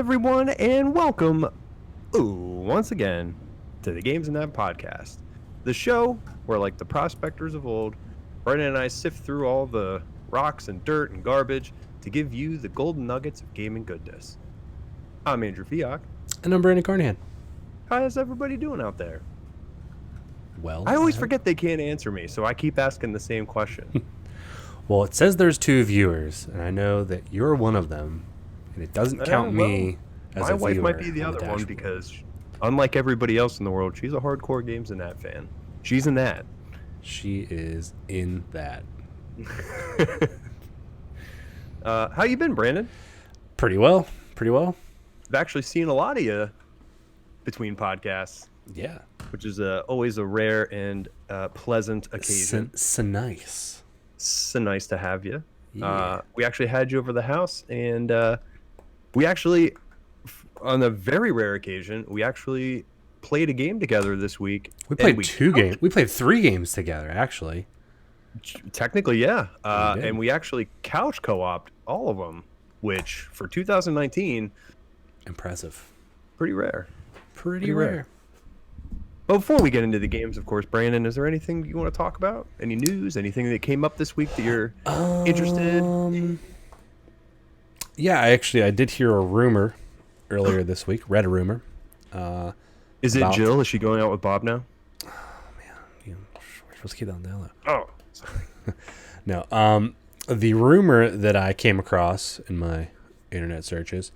everyone, and welcome once again to the Games and That podcast, the show where, like the prospectors of old, Brendan and I sift through all the rocks and dirt and garbage to give you the golden nuggets of gaming goodness. I'm Andrew Fiak. And I'm Brandon Carnahan. How is everybody doing out there? Well, I always forget they can't answer me, so I keep asking the same question. Well, it says there's 2 viewers, and I know that you're one of them, and it doesn't count me as my a wife viewer. might be the other one because, unlike everybody else in the world, she's a hardcore Games and That fan. She's in that. She is in that. How you been, Brandon? Pretty well. I've actually seen a lot of you between podcasts. Yeah. Which is always a rare and pleasant occasion. So nice. So nice to have you. Yeah. We actually had you over the house, and we actually, on a very rare occasion, we actually played a game together this week. We played 2 games. We played 3 games together, actually. Technically, yeah. And we actually couch co-opted all of them, which for 2019, impressive. Pretty rare. Pretty rare. But before we get into the games, of course, Brandon, is there anything you want to talk about? Any news? Anything that came up this week that you're interested? Yeah, I did hear a rumor earlier this week. Read a rumor. Is it Jill? Is she going out with Bob now? Oh, man. We're supposed to keep that on down low. Oh, sorry. No. The rumor that I came across in my internet searches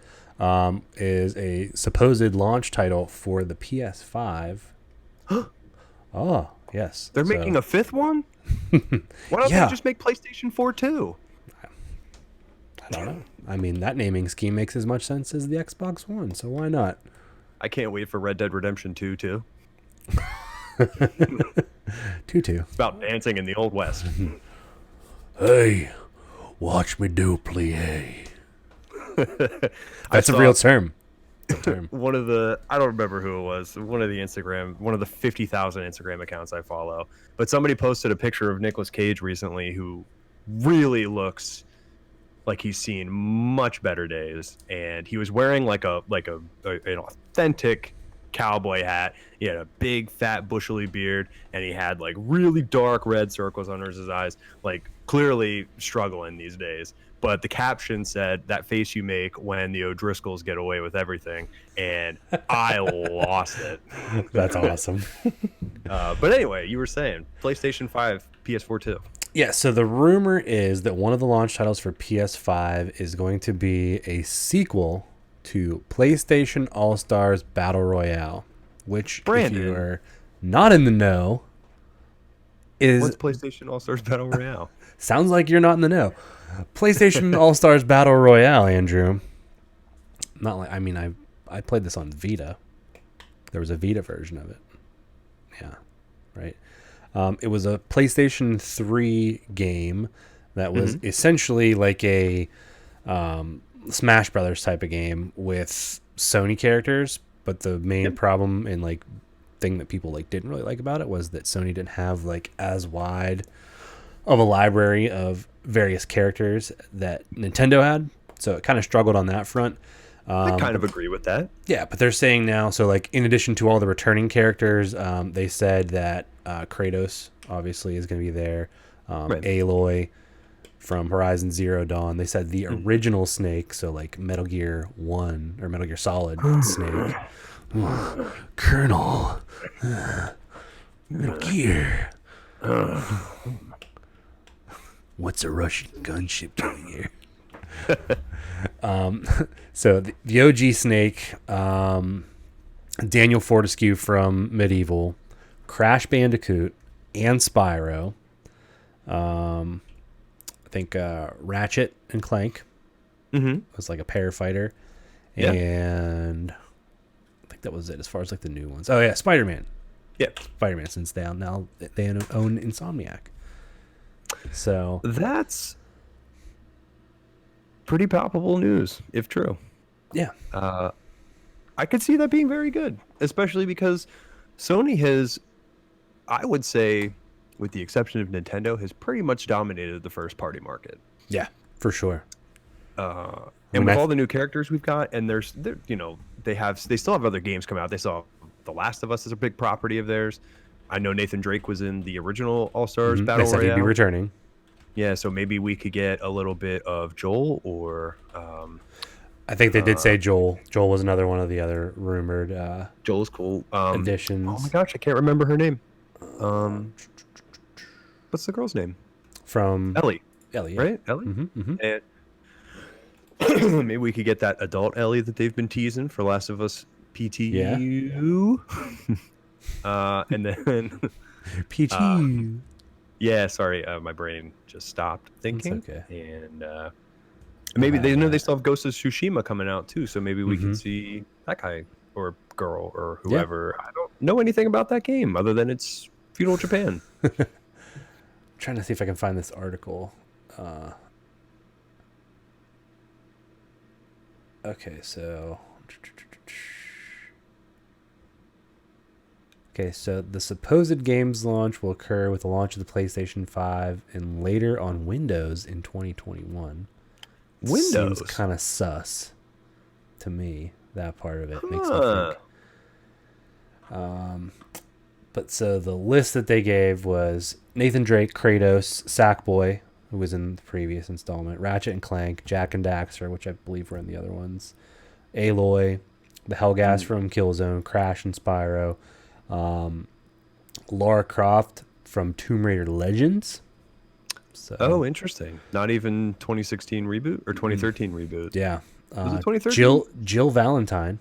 is a supposed launch title for the PS5. Oh, yes. They're making a 5th one? Why don't they just make PlayStation 4 too? I don't know. I mean, that naming scheme makes as much sense as the Xbox One, so why not? I can't wait for Red Dead Redemption 2 too. 2-2. It's about dancing in the Old West. Hey, watch me do plie. That's a real term. One of the, I don't remember who it was, one of the 50,000 Instagram accounts I follow, but somebody posted a picture of Nicolas Cage recently who really looks like he's seen much better days, and he was wearing like an authentic cowboy hat. He had a big fat bushely beard, and he had like really dark red circles under his eyes, like clearly struggling these days. But the caption said, "That face you make when the O'Driscolls get away with everything," and I lost it. That's awesome. But anyway, you were saying PlayStation 5, PS4 too. Yeah, so the rumor is that one of the launch titles for PS5 is going to be a sequel to PlayStation All-Stars Battle Royale, which, Brandon, if you are not in the know, is... What's PlayStation All-Stars Battle Royale? Sounds like you're not in the know. PlayStation All-Stars Battle Royale, Andrew. Not like, I mean, I played this on Vita. There was a Vita version of it. Yeah, right. It was a PlayStation 3 game that was essentially like a Smash Brothers type of game with Sony characters, but the main problem and like thing that people like didn't really like about it was that Sony didn't have like as wide of a library of various characters that Nintendo had, so it kind of struggled on that front. I kind of agree with that. Yeah, but they're saying now, so like in addition to all the returning characters, they said that Kratos obviously is going to be there, Right. Aloy from Horizon Zero Dawn. They said the original Snake, so like Metal Gear 1 or Metal Gear Solid Snake. Colonel. Metal Gear. What's a Russian gunship doing here? So the OG Snake, Daniel Fortescue from Medieval, Crash Bandicoot, and Spyro. I think Ratchet and Clank was like a pair fighter, and I think that was it as far as like the new ones. Oh yeah, Spider-Man. Yep, Spider-Man, since they own Insomniac. So that's pretty palpable news, if true. Yeah. I could see that being very good, especially because Sony has, I would say, with the exception of Nintendo, has pretty much dominated the first-party market. Yeah, for sure. I And mean, with all the new characters we've got, and they still have other games come out. They saw The Last of Us is a big property of theirs. I know Nathan Drake was in the original All Stars they Battle said he'd be Royale. returning. Yeah, so maybe we could get a little bit of Joel or I think they did say Joel. Joel was another one of the other rumored Joel's cool. Oh my additions gosh, I can't remember her name. What's the girl's name? from Ellie, Ellie. Yeah. right? Ellie. And maybe we could get that adult Ellie that they've been teasing for Last of Us PTU. And then PT. yeah, sorry, my brain just stopped thinking. It's okay. And maybe they know they still have Ghost of Tsushima coming out too, so maybe we can see that guy or girl or whoever. I don't know anything about that game other than it's feudal Japan. Trying to see if I can find this article. Okay, so the supposed game's launch will occur with the launch of the PlayStation 5 and later on Windows in 2021. Windows seems kind of sus to me. That part of it makes me think. But so the list that they gave was Nathan Drake, Kratos, Sackboy, who was in the previous installment, Ratchet and Clank, Jack and Daxter, which I believe were in the other ones, Aloy, the Hellgas from Killzone, Crash and Spyro, Lara Croft from Tomb Raider Legends. So, oh, interesting. Not even 2016 reboot or 2013 reboot. Yeah. Was it 2013? Jill Valentine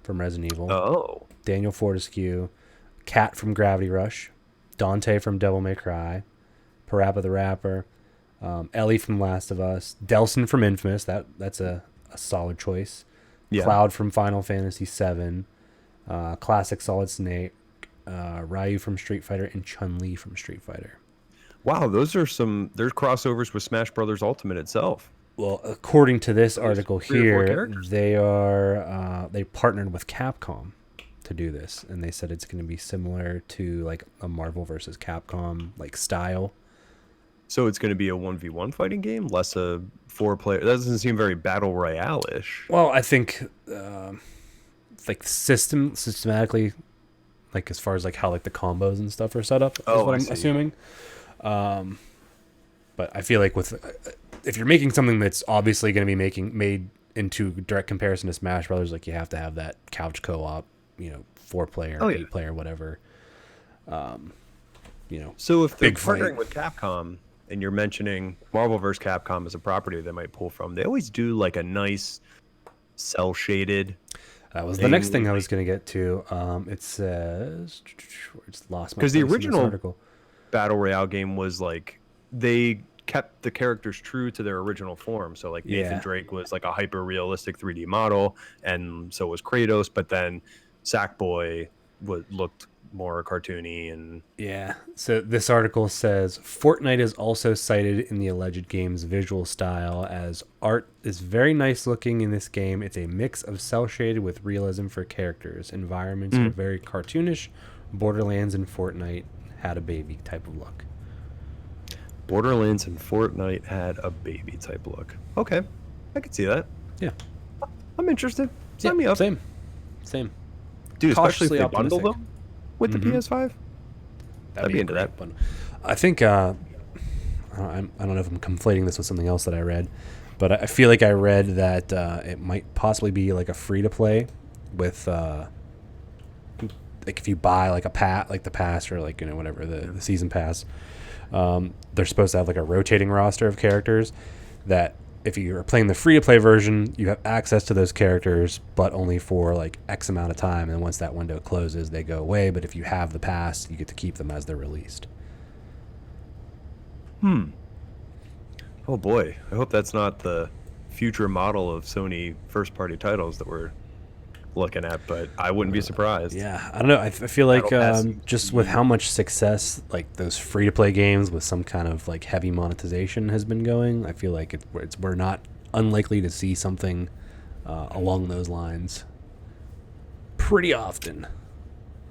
from Resident Evil. Oh. Daniel Fortescue, Kat from Gravity Rush, Dante from Devil May Cry, Parappa the Rapper, Ellie from Last of Us, Delson from Infamous. That's a solid choice. Yeah. Cloud from Final Fantasy VII, classic Solid Snake, Ryu from Street Fighter, and Chun-Li from Street Fighter. Wow, there's crossovers with Smash Brothers Ultimate itself. Well, according to this article here, they partnered with Capcom to do this, and they said it's going to be similar to like a Marvel versus Capcom like style. So it's going to be a 1v1 fighting game, less a 4-player. That doesn't seem very battle royale-ish. Well, I think like systematically, like as far as like how like the combos and stuff are set up is what I'm assuming. But I feel like with if you're making something that's obviously going to be made into direct comparison to Smash Brothers, like you have to have that couch co-op, 4-player, 8-player, whatever. So if they're big partnering fight with Capcom and you're mentioning Marvel vs. Capcom as a property they might pull from, they always do like a nice cell shaded. That was the next thing I was going to get to. It says it's lost my because the place in this original article. battle royale game was like they kept the characters true to their original form. So like Nathan Drake was like a hyper realistic 3D model, and so was Kratos. But then Sackboy looked more cartoony and So this article says Fortnite is also cited in the alleged game's visual style as art is very nice looking in this game. It's a mix of cel shaded with realism for characters. Environments are very cartoonish. Borderlands and Fortnite had a baby type of look. Borderlands and Fortnite had a baby type look. Okay, I could see that. Yeah, I'm interested. Sign me up. Same. Dude, especially if Cautiously they bundle optimistic. them with the PS5. I'd be into that. I think I don't know if I'm conflating this with something else that I read, but I feel like I read that it might possibly be like a free to play with like if you buy like the pass or like whatever the season pass, they're supposed to have like a rotating roster of characters that if you're playing the free to play version, you have access to those characters, but only for like X amount of time. And once that window closes, they go away. But if you have the pass, you get to keep them as they're released. Oh boy, I hope that's not the future model of Sony first party titles that we're looking at, but I wouldn't be surprised. Yeah, I don't know. I feel like just with how much success like those free to play games with some kind of like heavy monetization has been going, I feel like we're not unlikely to see something along those lines pretty often.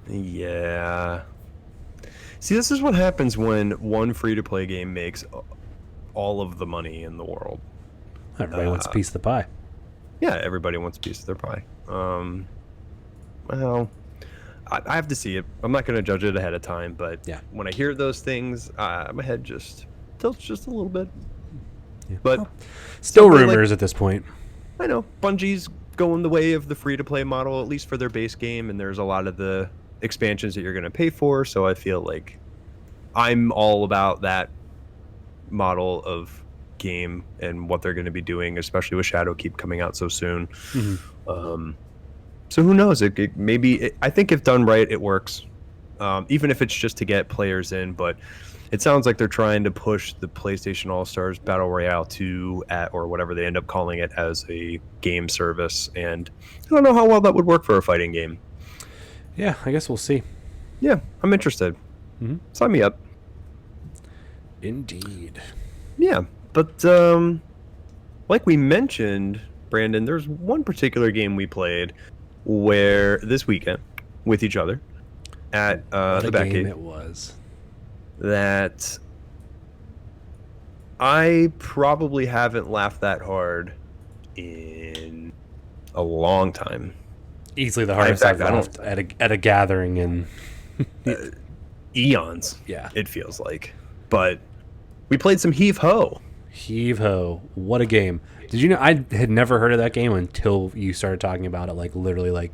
Yeah. See, this is what happens when one free to play game makes all of the money in the world. Everybody wants a piece of the pie. Yeah, everybody wants a piece of their pie. Well, I have to see it. I'm not going to judge it ahead of time, but Yeah. when I hear those things, my head just tilts just a little bit. Yeah. But Well, still somebody like, rumors at this point. I know Bungie's going the way of the free-to-play model, at least for their base game, and there's a lot of the expansions that you're going to pay for. So I feel like I'm all about that model of game and what they're going to be doing, especially with Shadowkeep coming out so soon. Mm-hmm. So who knows? I think if done right, it works. Even if it's just to get players in, but it sounds like they're trying to push the PlayStation All Stars Battle Royale 2 or whatever they end up calling it as a game service, and I don't know how well that would work for a fighting game. Yeah, I guess we'll see. Yeah, I'm interested. Mm-hmm. Sign me up. Indeed. Yeah, but like we mentioned, Brandon, there's one particular game we played where this weekend with each other at What a the game Batcave it was. that I probably haven't laughed that hard in a long time. Easily the hardest I've I don't- laughed at a gathering in Eons, yeah. it feels like. But we played some Heave Ho. Heave Ho. What a game. Did you know I had never heard of that game until you started talking about it, like literally like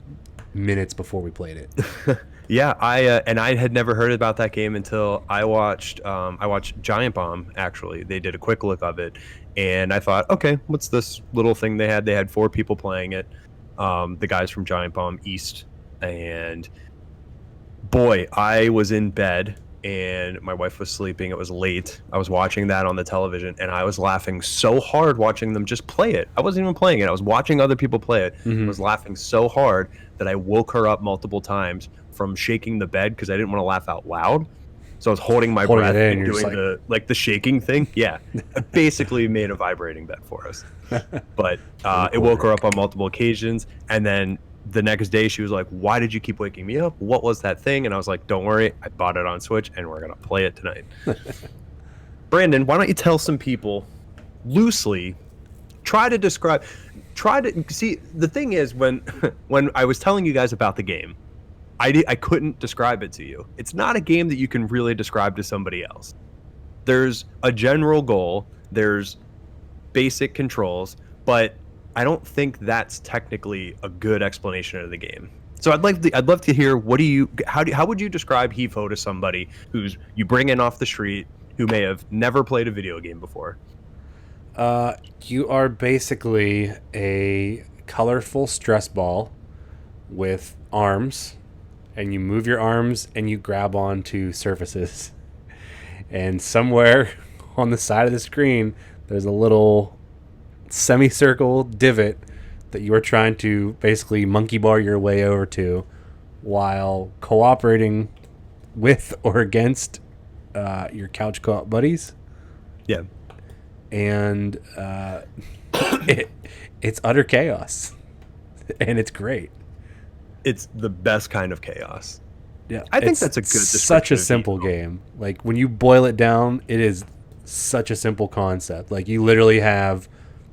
minutes before we played it. Yeah, I had never heard about that game until I watched Giant Bomb. Actually, they did a quick look of it, and I thought, okay, what's this little thing they had? They had 4 people playing it, the guys from Giant Bomb East, and boy, I was in bed and my wife was sleeping. It was late. I was watching that on the television, and I was laughing so hard watching them just play it. I wasn't even playing it. I was watching other people play it. Mm-hmm. I was laughing so hard that I woke her up multiple times from shaking the bed because I didn't want to laugh out loud. So I was holding my breath and doing the shaking thing. Yeah, I basically made a vibrating bed for us. But it woke her up on multiple occasions, and then the next day she was like, "Why did you keep waking me up? What was that thing?" And I was like, "Don't worry, I bought it on Switch, and we're gonna play it tonight." Brandon, why don't you tell some people loosely? Try to see. The thing is, when I was telling you guys about the game, I couldn't describe it to you. It's not a game that you can really describe to somebody else. There's a general goal. There's basic controls, but I don't think that's technically a good explanation of the game. So I'd love to hear how would you describe Heave Ho to somebody who's you bring in off the street who may have never played a video game before? You are basically a colorful stress ball with arms, and you move your arms and you grab onto surfaces. And somewhere on the side of the screen, there's a little semicircle divot that you are trying to basically monkey bar your way over to while cooperating with or against your couch co-op buddies. Yeah. And it's utter chaos. And it's great. It's the best kind of chaos. Yeah, I think that's a good description. Such a simple game. Like when you boil it down, it is such a simple concept. Like you literally have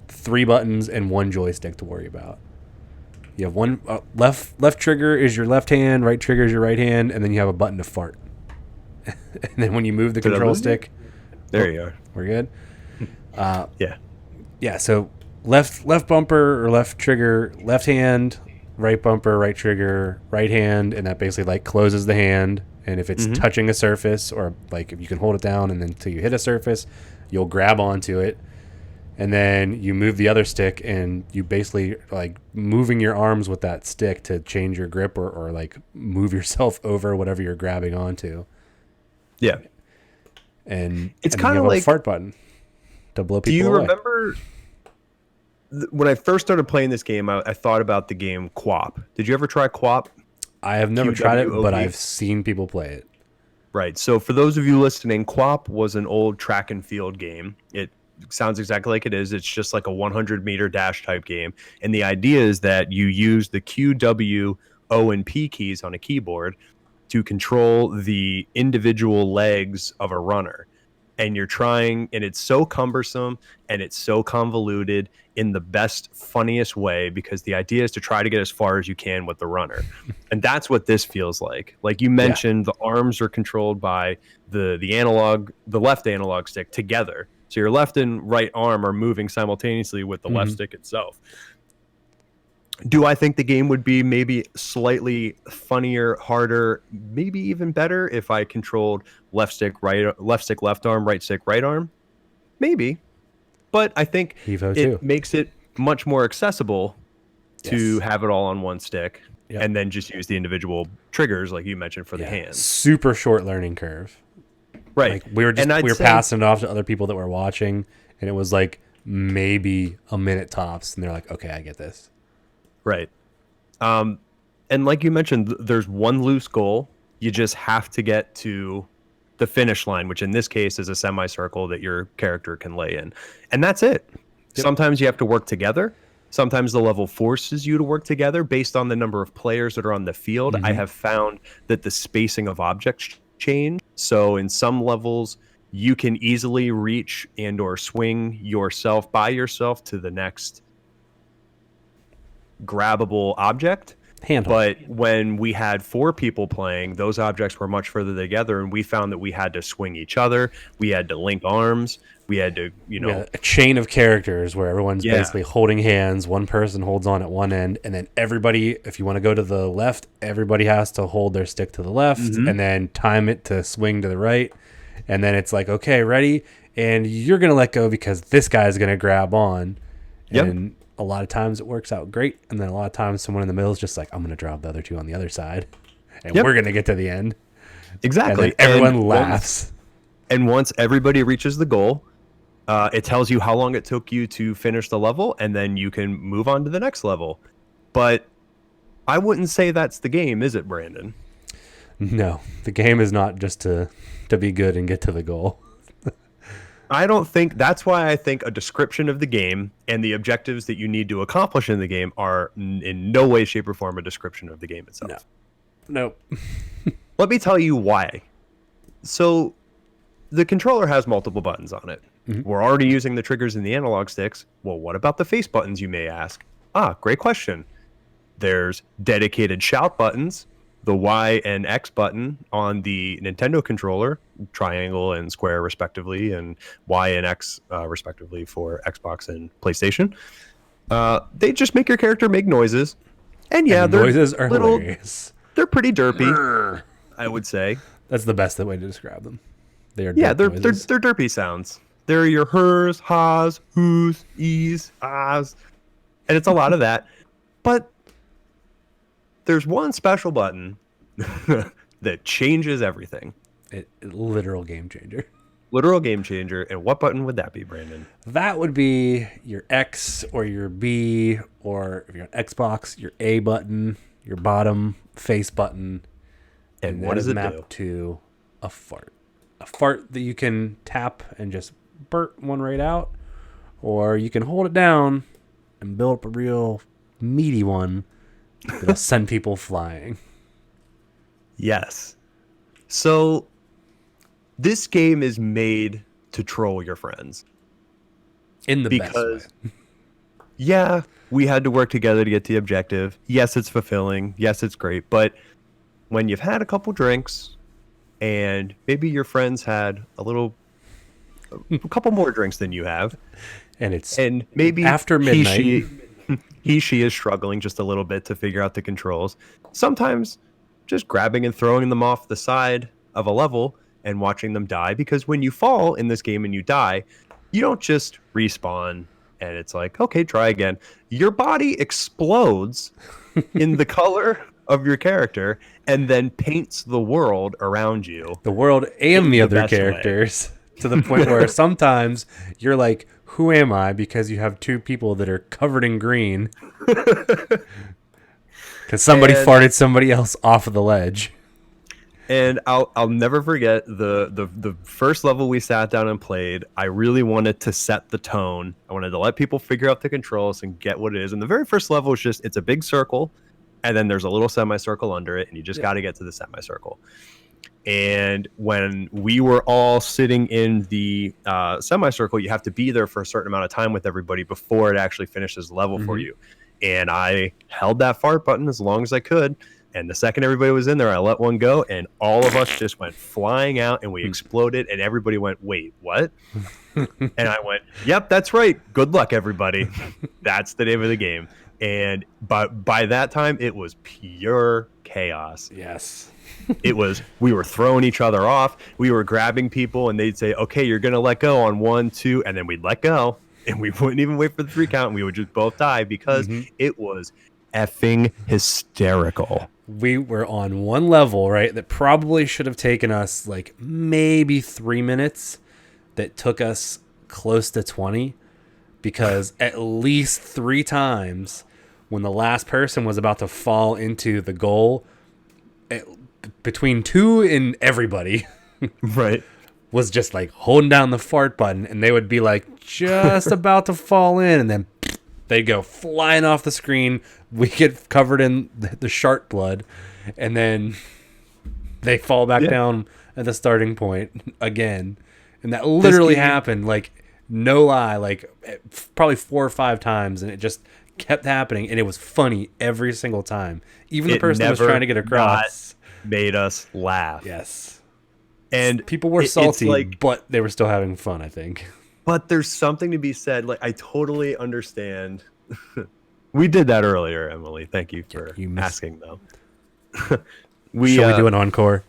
3 buttons and 1 joystick to worry about. You have one left trigger is your left hand, right trigger is your right hand, and then you have a button to fart. And then when you move the control stick, there you are. We're good. Yeah. Yeah. So left bumper or left trigger, left hand. Right bumper, right trigger, right hand, and that basically like closes the hand. And if it's touching a surface, or like if you can hold it down and then until you hit a surface, you'll grab onto it. And then you move the other stick, and you basically like moving your arms with that stick to change your grip or like move yourself over whatever you're grabbing onto. Yeah. And it's kind of like a fart button to blow people away. Do you remember when I first started playing this game, I thought about the game Quap. Did you ever try Quap? I have never tried it, but I've seen people play it. Right. So for those of you listening, Quap was an old track and field game. It sounds exactly like it is. It's just like a 100-meter dash type game. And the idea is that you use the Q, W, O, and P keys on a keyboard to control the individual legs of a runner. and you're trying, and it's so cumbersome and it's so convoluted in the best, funniest way, because the idea is to try to get as far as you can with the runner. And that's what this feels like. Like you Yeah. mentioned, the arms are controlled by the left analog stick together. So your left and right arm are moving simultaneously with the left stick itself. Do I think the game would be maybe slightly funnier, harder, maybe even better if I controlled left stick, left arm, right stick, right arm? Maybe. But I think Heave Ho it too. makes it much more accessible to Yes. have it all on one stick, Yep. and then just use the individual triggers like you mentioned for the Yeah. hands. Super short learning curve. Right. Like we were And I'd say, passing it off to other people that were watching, and it was like maybe a minute tops, and they're like, "Okay, I get this." right. And like you mentioned, there's one loose goal. You just have to get to the finish line, which in this case is a semicircle that your character can lay in. And that's it. Yep. Sometimes you have to work together. Sometimes the level forces you to work together based on the number of players that are on the field. I have found that the spacing of objects change. So in some levels, you can easily reach and or swing yourself by yourself to the next grabbable object. Handhold. But when we had 4 people playing, those objects were much further together, and we found that we had to swing each other. We had to link arms. We had to, A chain of characters where everyone's Yeah. basically holding hands. One person holds on at one end, and then everybody, if you want to go to the left, everybody has to hold their stick to the left, and then time it to swing to the right. And then it's like, okay, ready, and you're gonna let go because this guy's gonna grab on. Yep. And a lot of times it works out great, and then a lot of times someone in the middle is just like, I'm gonna drop the other two on the other side, and Yep. we're gonna get to the end. exactly. And then everyone And laughs. once everybody reaches the goal, it tells you how long it took you to finish the level, and then you can move on to the next level. But I wouldn't say that's the game, is it, Brandon? No, the game is not just to be good and get to the goal. I don't think that's why I think a description of the game and the objectives that you need to accomplish in the game are in no way, shape, or form a description of the game itself. Nope. Let me tell you why. So the controller has multiple buttons on it. We're already using the triggers and the analog sticks. Well, what about the face buttons, you may ask? Great question. There's dedicated shout buttons, the Y and X button on the Nintendo controller, triangle and square respectively, and Y and X respectively for Xbox and PlayStation. They just make your character make noises. And yeah, And noises are hilarious. They're pretty derpy, I would say. That's the best way to describe them. They are Yeah, derp they're noises. derpy sounds. They're your hers, ha's, who's, e's, ah's, and it's a lot of that. But there's one special button that changes everything. Literal game changer. Literal game changer. And what button would that be, Brandon? That would be your X or your B, or if you're on Xbox, your A button, your bottom face button. And that what does is it mapped do? to a fart. A fart that you can tap and just burp one right out, or you can hold it down and build up a real meaty one that'll send people flying. Yes. So this game is made to troll your friends. In the best way. Yeah, we had to work together to get the objective. Yes, it's fulfilling. Yes, it's great. But when you've had a couple drinks and maybe your friends had a couple more drinks than you have, and maybe after midnight. she is struggling just a little bit to figure out the controls. Sometimes just grabbing and throwing them off the side of a level and watching them die, because when you fall in this game and you die, you don't just respawn and it's like, okay, try again. Your body explodes in the color of your character and then paints the world around you. The world and the other best way. characters to the point where sometimes you're like, who am I? Because you have two people that are covered in green. Because somebody farted somebody else off of the ledge. And I'll never forget the first level we sat down and played. I really wanted to set the tone. I wanted to let people figure out the controls and get what it is. And the very first level is just, it's a big circle, and then there's a little semicircle under it, and you just got to get to the semicircle. And when we were all sitting in the semicircle, you have to be there for a certain amount of time with everybody before it actually finishes the level for you. And I held that fart button as long as I could. And the second everybody was in there, I let one go, and all of us just went flying out, and we exploded, and everybody went, "Wait, what?" And I went, "Yep, that's right. Good luck, everybody." That's the name of the game. And by that time, it was pure chaos. Yes. We were throwing each other off. We were grabbing people, and they'd say, "Okay, you're gonna let go on 1, 2," and then we'd let go, and we wouldn't even wait for the 3 count, and we would just both die because it was effing hysterical. We were on one level, right, that probably should have taken us like maybe 3 minutes, that took us close to 20, because at least 3 times when the last person was about to fall into the goal, between 2 and everybody Right. was just like holding down the fart button, and they would be like just about to fall in, and then they'd go flying off the screen. We get covered in the shark blood, and then they fall back down at the starting point again. And that literally happened, like, no lie, like probably 4 or 5 times, and it just kept happening, and it was funny every single time. Even the person that was trying to get across made us laugh. Yes. And people were salty, but they were still having fun, I think. But there's something to be said. Like, I totally understand. We did that earlier, Emily. Thank you for asking, though. Shall we do an encore?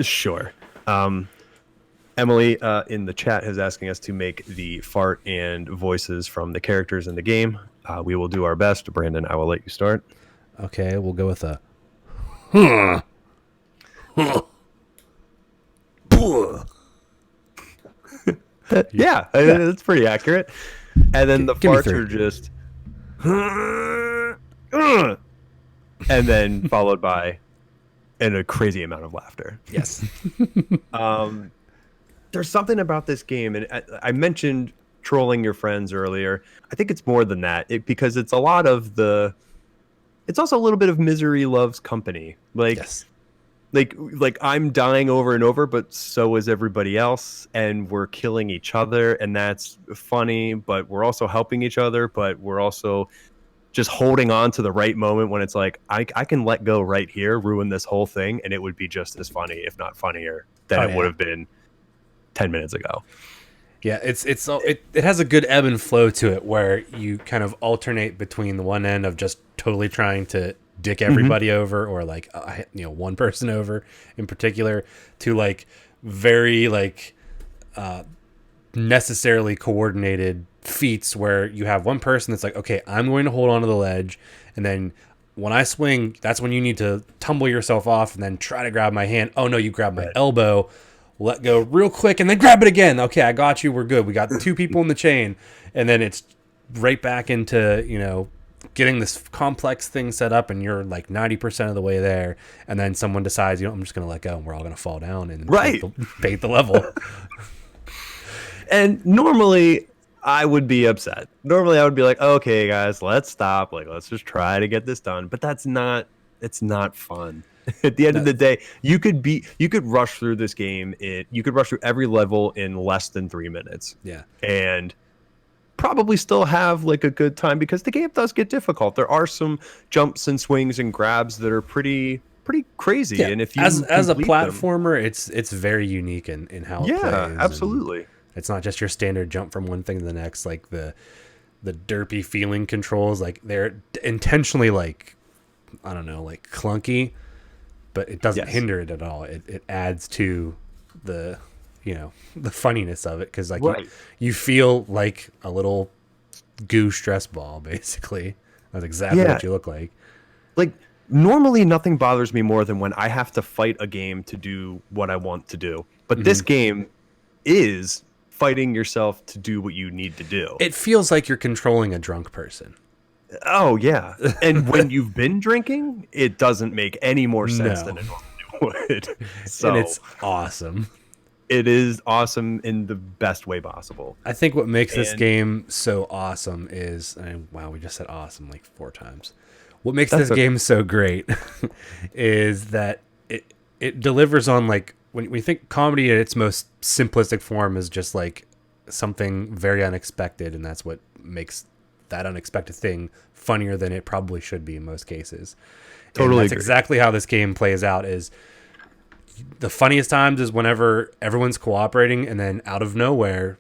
Sure. Emily in the chat is asking us to make the fart and voices from the characters in the game. We will do our best. Brandon, I will let you start. Okay, we'll go with a... Yeah, that's pretty accurate. And then the farts are just... and then followed by a crazy amount of laughter. Yes. There's something about this game, and I mentioned trolling your friends earlier. I think it's more than that, because it's a lot of the... It's also a little bit of misery loves company. Like, yes. like I'm dying over and over, but so is everybody else, and we're killing each other, and that's funny, but we're also helping each other, but we're also just holding on to the right moment when it's like, I can let go right here, ruin this whole thing, and it would be just as funny, if not funnier, than it would have been 10 minutes ago. Yeah, it has a good ebb and flow to it, where you kind of alternate between the one end of just totally trying to dick everybody over, or like one person over in particular, to like very like necessarily coordinated feats where you have one person that's like, okay, I'm going to hold on to the ledge, and then when I swing, that's when you need to tumble yourself off and then try to grab my hand. Oh no, you grab my elbow. Let go real quick and then grab it again. Okay, I got you. We're good. We got 2 people in the chain, and then it's right back into getting this complex thing set up, and you're like 90% of the way there, and then someone decides, I'm just going to let go, and we're all going to fall down and bait the level. And normally I would be upset. Normally I would be like, okay, guys, let's stop. Like, let's just try to get this done. But it's not fun. At the end of the day, you could rush through this game. You could rush through every level in less than 3 minutes. Yeah. And probably still have like a good time, because the game does get difficult. There are some jumps and swings and grabs that are pretty crazy. Yeah. And if you as a platformer, it's very unique in how it plays. Yeah, absolutely. It's not just your standard jump from one thing to the next. Like the derpy feeling controls, like they're intentionally like, I don't know, like clunky, but it doesn't hinder it at all. It adds to the the funniness of it, because like you feel like a little goo stress ball, basically. That's exactly what you look like. Like, normally nothing bothers me more than when I have to fight a game to do what I want to do, but this game is fighting yourself to do what you need to do. It feels like you're controlling a drunk person. Oh yeah, and when you've been drinking, it doesn't make any more sense than it normally would. So, and it's awesome. It is awesome in the best way possible. I think what makes this game so awesome is, wow, we just said awesome like 4 times. What makes this game so great is that it delivers on like when we think comedy at its most simplistic form is just like something very unexpected, and that's what makes that unexpected thing funnier than it probably should be in most cases. And Totally that's agree. exactly how this game plays out. Is the funniest times is whenever everyone's cooperating, and then out of nowhere,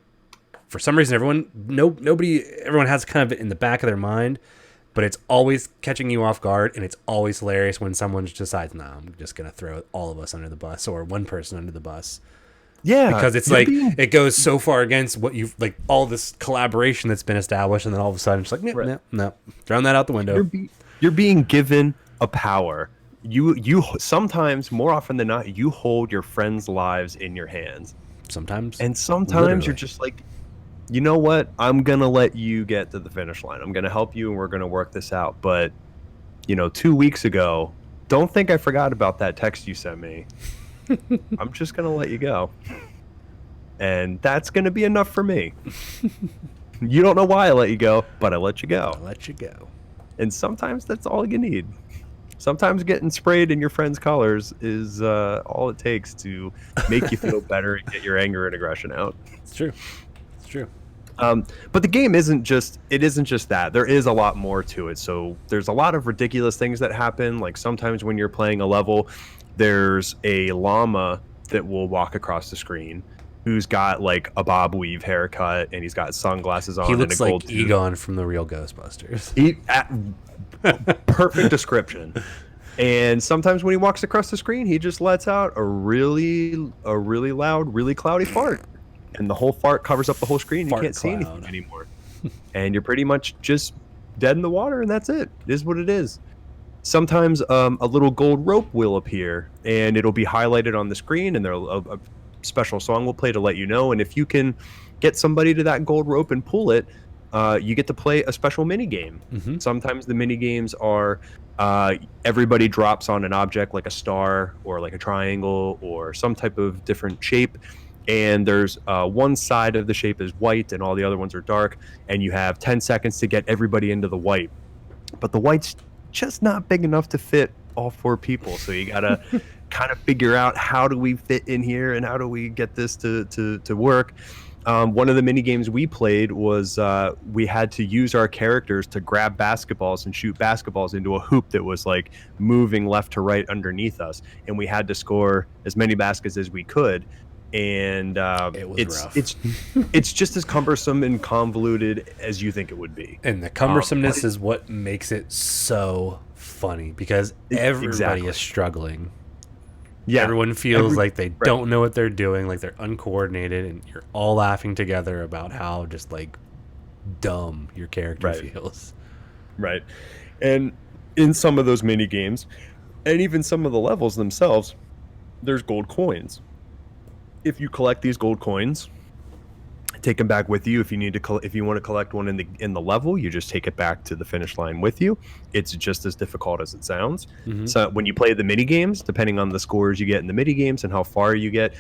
for some reason, everyone has kind of in the back of their mind, but it's always catching you off guard, and it's always hilarious when someone just decides, "Nah, I'm just gonna throw all of us under the bus, or one person under the bus," Yeah, because it's you're like being it goes so far against what you've like all this collaboration that's been established, and then all of a sudden it's like, no, right. no, no, throwing that out the window. You're being given a power. You sometimes, more often than not, you hold your friends' lives in your hands, Sometimes, and sometimes you're literally, just like, you know what? I'm gonna let you get to the finish line. I'm gonna help you, and we're gonna work this out. But 2 weeks ago, don't think I forgot about that text you sent me. I'm just gonna let you go, and that's gonna be enough for me. You don't know why I let you go, but I let you go. I'll let you go. And sometimes that's all you need. Sometimes getting sprayed in your friend's colors is all it takes to make you feel better and get your anger and aggression out. It's true. It's true. But the game isn't just that. There is a lot more to it. So there's a lot of ridiculous things that happen. Like sometimes when you're playing a level, there's a llama that will walk across the screen who's got like a bob weave haircut, and he's got sunglasses on He and a looks like gold tooth. Egon from the real Ghostbusters. Perfect description. And sometimes when he walks across the screen, he just lets out a really loud, really cloudy fart, and the whole fart covers up the whole screen. You Fart can't see cloud. anything anymore, and you're pretty much just dead in the water, and that's it. It is what it is. Sometimes a little gold rope will appear, and it'll be highlighted on the screen, and a special song will play to let you know. And if you can get somebody to that gold rope and pull it, you get to play a special mini game. Mm-hmm. Sometimes the mini games are everybody drops on an object like a star or like a triangle or some type of different shape, and there's one side of the shape is white and all the other ones are dark, and you have 10 seconds to get everybody into the white, but the white's just not big enough to fit all four people, so you gotta kind of figure out how do we fit in here and how do we get this to work. One of the mini games we played was we had to use our characters to grab basketballs and shoot basketballs into a hoop that was like moving left to right underneath us, and we had to score as many baskets as we could. And It was it's rough. it's just as cumbersome and convoluted as you think it would be. And the cumbersomeness is what makes it so funny, because everybody Exactly. is struggling. Yeah, Everyone feels like they right. don't know what they're doing, like they're uncoordinated, and you're all laughing together about how just like dumb your character Right. feels. Right. And in some of those mini games, and even some of the levels themselves, there's gold coins. If you collect these gold coins, take them back with you. If you need to, if you want to collect one in the level, you just take it back to the finish line with you. It's just as difficult as it sounds. Mm-hmm. So when you play the mini games, depending on the scores you get in the mini games and how far you get,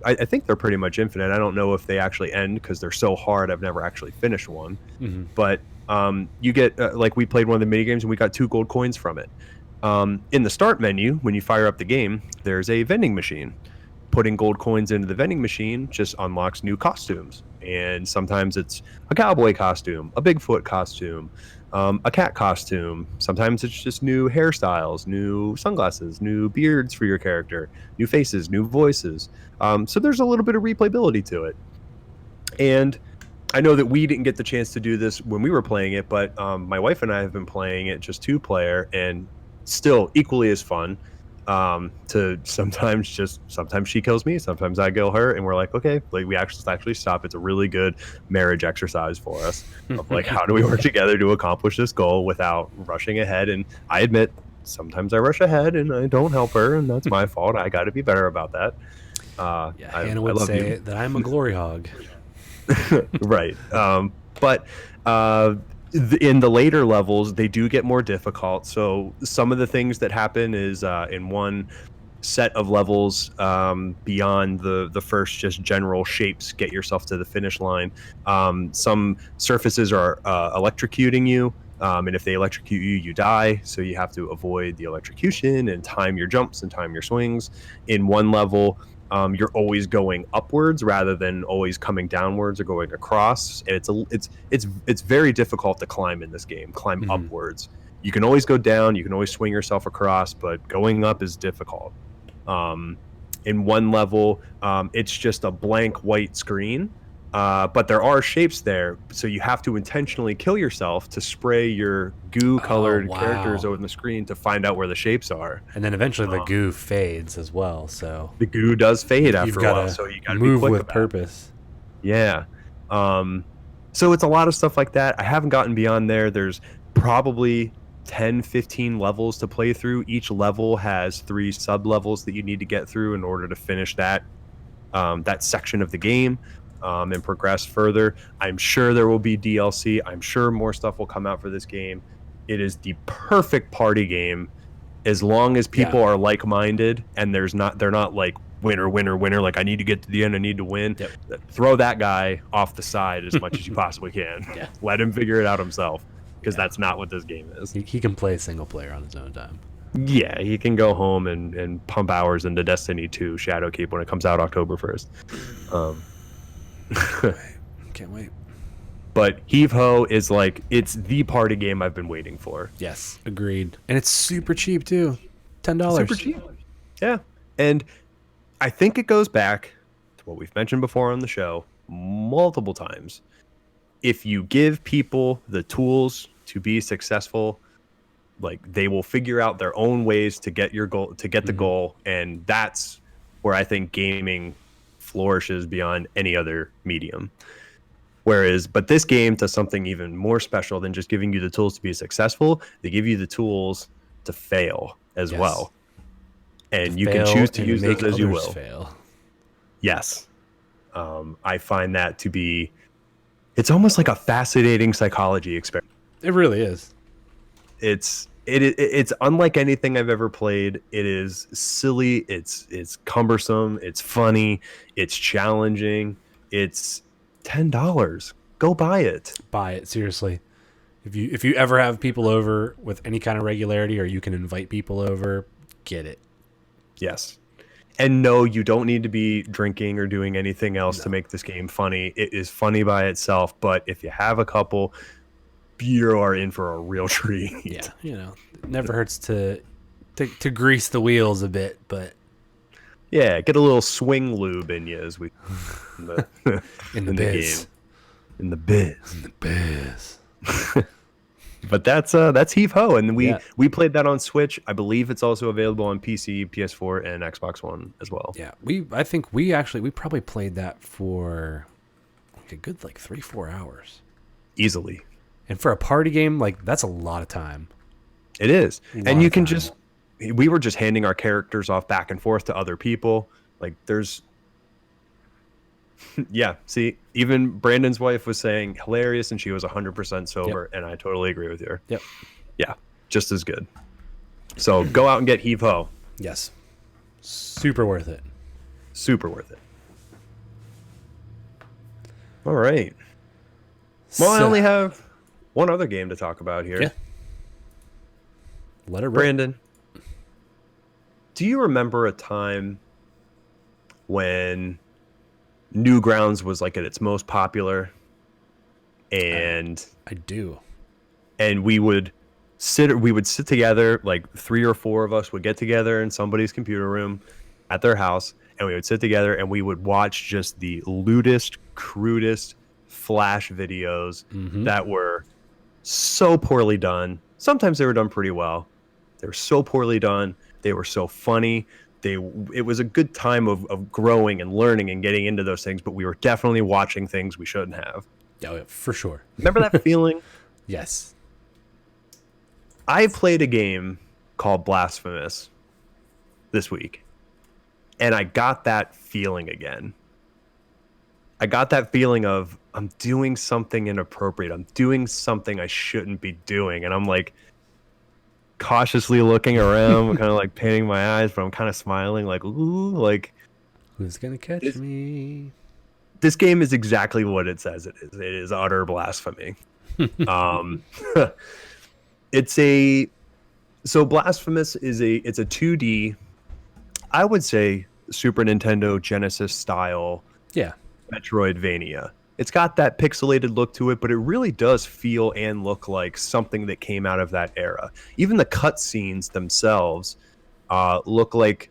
I think they're pretty much infinite. I don't know if they actually end because they're so hard. I've never actually finished one, Mm-hmm. but you get like we played one of the mini games and we got 2 gold coins from it. In the start menu, when you fire up the game, there's a vending machine. Putting gold coins into the vending machine just unlocks new costumes, and sometimes it's a cowboy costume, a Bigfoot costume, a cat costume. Sometimes it's just new hairstyles, new sunglasses, new beards for your character, new faces, new voices. So there's a little bit of replayability to it. And I know that we didn't get the chance to do this when we were playing it, but my wife and I have been playing it just 2-player, and still equally as fun. To sometimes she kills me, sometimes I kill her, and we're like, okay, like we actually stop. It's a really good marriage exercise for us of like, how do we work together to accomplish this goal without rushing ahead? And I admit sometimes I rush ahead and I don't help her, and that's my fault. I got to be better about that. Hannah would say that I'm a glory hog. Right. But in the later levels, they do get more difficult. So some of the things that happen is in one set of levels, beyond the first just general shapes, get yourself to the finish line. Some surfaces are electrocuting you. And if they electrocute you, you die. So you have to avoid the electrocution and time your jumps and time your swings. In one level, you're always going upwards rather than always coming downwards or going across. And it's very difficult to climb in this game. Climb Mhm. upwards. You can always go down. You can always swing yourself across, but going up is difficult. Um, in one level, it's just a blank white screen, but there are shapes there, so you have to intentionally kill yourself to spray your goo Oh, colored characters wow. over the screen to find out where the shapes are. And then eventually the uh, goo fades as well. So the goo does fade you've after a got while, to so you got to be move quick with about it. purpose. Yeah. Um, so it's a lot of stuff like that. I haven't gotten beyond there. There's probably 10, 15 levels to play through. Each level has 3 sub levels that you need to get through in order to finish that section of the game, and progress further. I'm sure there will be DLC. I'm sure more stuff will come out for this game. It is the perfect party game as long as Yeah. people are like-minded and they're not like winner, winner, winner. Like I need to get to the end. I need to win. Yep. Throw that guy off the side as much as you possibly can. Yeah. Let him figure it out himself because Yeah. that's not what this game is. He can play single player on his own time. Yeah, he can go home and pump hours into Destiny 2 Shadowkeep when it comes out October 1st. Um, Can't wait. but Heave Ho is like, it's the party game I've been waiting for. Yes, agreed. And it's super cheap too. $10. Super cheap. Yeah. And I think it goes back to what we've mentioned before on the show multiple times. If you give people the tools to be successful, like they will figure out their own ways to get your goal, to get the goal. And that's where I think gaming flourishes beyond any other medium. But this game does something even more special than just giving you the tools to be successful. They give you the tools to fail as Yes. well. And To you can fail choose to and use make those as you others will. fail. Yes. I find that to be, it's almost like a fascinating psychology experiment. It really is. It's unlike anything I've ever played. It is silly, it's cumbersome, it's funny, it's challenging. It's $10. Go buy it. Buy it, seriously. If you ever have people over with any kind of regularity, or you can invite people over, get it. Yes. And no, you don't need to be drinking or doing anything else to No. make this game funny. It is funny by itself, but if you have a couple, you are in for a real treat. Yeah, it never hurts to grease the wheels a bit, but Yeah, get a little swing lube in you as we in the, in the in biz. game. In the biz. In the biz. But that's Heave Ho, and Yeah. we played that on Switch. I believe it's also available on PC, PS4, and Xbox One as well. Yeah, I think we probably played that for like a good 3-4 hours. Easily. And for a party game, that's a lot of time. It is. Lot And you of can time. we were just handing our characters off back and forth to other people. Like there's yeah, see, even Brandon's wife was saying hilarious and she was 100% sober, and I totally agree with her. Yep. Yeah, just as good. So go out and get Heave Ho. Yes. Super worth it. Super worth it. All right. Well, I only have one other game to talk about here. Yeah. Let it rip. Brandon, do you remember a time when Newgrounds was like at its most popular, and I do. we would sit together, like 3 or 4 of us would get together in somebody's computer room at their house, and we would sit together and we would watch just the lewdest, crudest Flash videos that were so poorly done. Sometimes they were done pretty well. They were so poorly done. They were so funny. It was a good time of growing and learning and getting into those things, but we were definitely watching things we shouldn't have. Oh, yeah, for sure. Remember that feeling? Yes. I played a game called Blasphemous this week, and I got that feeling again. I got that feeling of I'm doing something inappropriate. I'm doing something I shouldn't be doing, and I'm like cautiously looking around, kind of like painting my eyes, but I'm kind of smiling, like, ooh, like Who's gonna catch me? this game is exactly what it says it is. It is utter blasphemy. It's a so Blasphemous is a 2D, I would say Super Nintendo Genesis style Yeah. Metroidvania. It's got that pixelated look to it, but it really does feel and look like something that came out of that era. Even the cutscenes themselves look like,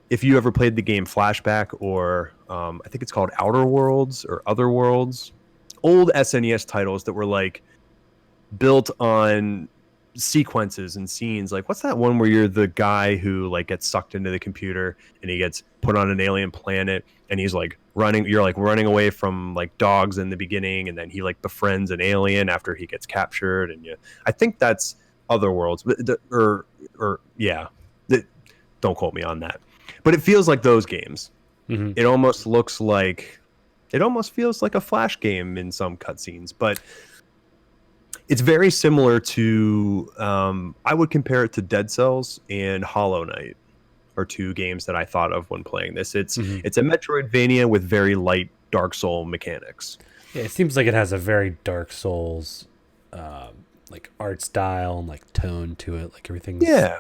if you ever played the game Flashback, or I think it's called Outer Worlds or Other Worlds, old SNES titles that were like built on sequences and scenes. Like, what's that one where you're the guy who like gets sucked into the computer and he gets put on an alien planet and he's like running, you're like running away from like dogs in the beginning, and then he like befriends an alien after he gets captured. And I think that's Other Worlds, but or yeah, the, don't quote me on that, but it feels like those games. Hmm. It almost looks like, it almost feels like a Flash game in some cutscenes, but it's very similar to, I would compare it to Dead Cells and Hollow Knight, are two games that I thought of when playing this. It's Hmm. it's a Metroidvania with very light Dark Soul mechanics. Yeah, it seems like it has a very Dark Souls, uh, like art style and like tone to it. Like everything's Yeah,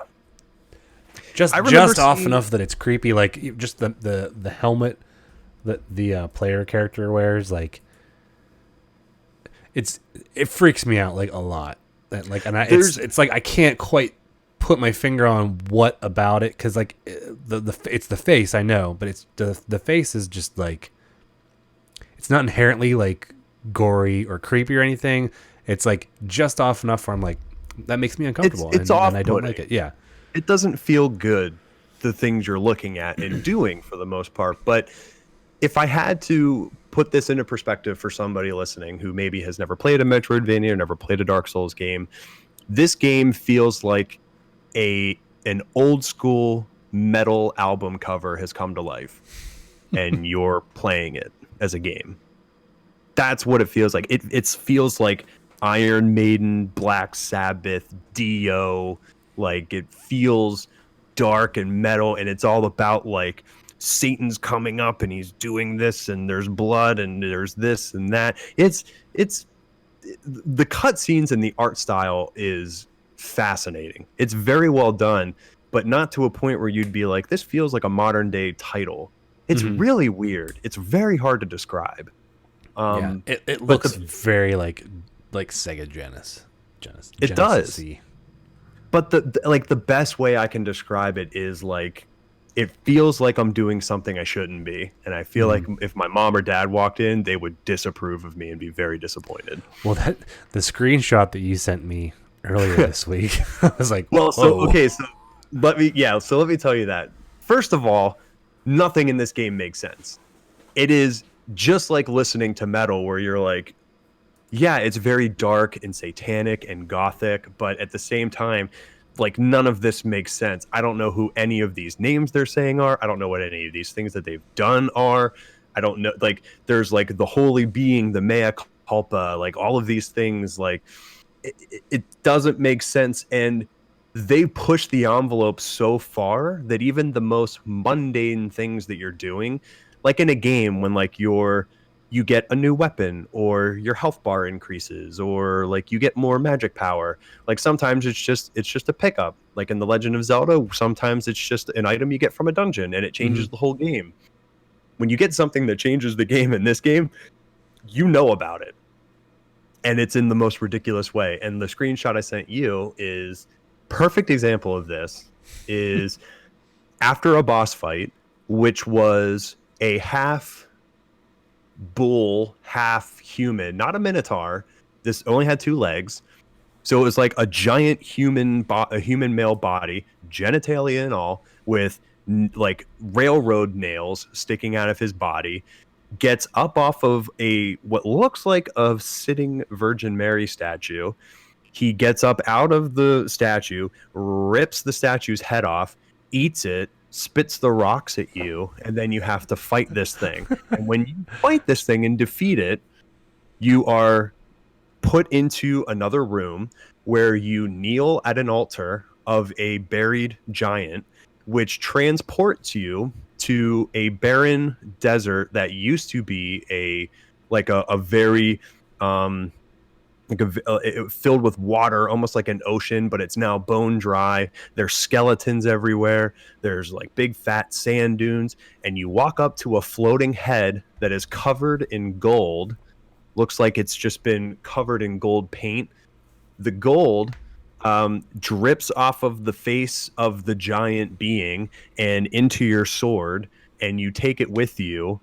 just I remember just off seeing. enough that it's creepy. Like just the helmet that the player character wears, like it freaks me out like a lot. That like and I, There's it's like I can't quite put my finger on what about it, because like the it's the face, I know, but it's the face is just like, it's not inherently like gory or creepy or anything. It's like just off enough where I'm like, that makes me uncomfortable, it's and I don't like off-putting. it. Yeah. It doesn't feel good, the things you're looking at and doing for the most part. But if I had to put this into perspective for somebody listening who maybe has never played a Metroidvania or never played a Dark Souls game, this game feels like an old school metal album cover has come to life and you're playing it as a game. That's what it feels like. It feels like Iron Maiden, Black Sabbath, Dio. Like, it feels dark and metal, and it's all about like Satan's coming up and he's doing this, and there's blood and there's this and that. It's the cutscenes and the art style is fascinating. It's very well done, but not to a point where you'd be like, this feels like a modern day title. It's Hmm. really weird. It's very hard to describe. Yeah. Um, It but looks very like Sega it Genesis does. C. But like the best way I can describe it is like, it feels like I'm doing something I shouldn't be, and I feel like Hmm. if my mom or dad walked in, they would disapprove of me and be very disappointed. Well, that the screenshot that you sent me earlier this week, I was like, Well, so whoa. okay, so let me tell you that. First of all, nothing in this game makes sense. It is just like listening to metal, where you're like, yeah, it's very dark and satanic and gothic, but at the same time, like, none of this makes sense. I don't know who any of these names they're saying are. I don't know what any of these things that they've done are. I don't know. Like, there's like the holy being, the mea culpa, like all of these things. Like, it doesn't make sense, and they push the envelope so far that even the most mundane things that you're doing, like in a game when like you get a new weapon, or your health bar increases, or like you get more magic power. Like, sometimes it's just a pickup. Like in The Legend of Zelda, sometimes it's just an item you get from a dungeon and it Hmm. changes the whole game. When you get something that changes the game in this game, you know about it, and it's in the most ridiculous way. And the screenshot I sent you is perfect example of this. Is after a boss fight, which was a half bull, half human, not a minotaur. This only had two legs, so it was like a giant a human male body, genitalia and all, with like railroad nails sticking out of his body. Gets up off of a what looks like a sitting Virgin Mary statue. He gets up out of the statue, rips the statue's head off, eats it, spits the rocks at you, and then you have to fight this thing. And when you fight this thing and defeat it, you are put into another room where you kneel at an altar of a buried giant, which transports you to a barren desert that used to be a very um filled with water, almost like an ocean, but it's now bone dry. There's skeletons everywhere. There's like big fat sand dunes, and you walk up to a floating head that is covered in gold. Looks like it's just been covered in gold paint. The gold drips off of the face of the giant being and into your sword, and you take it with you.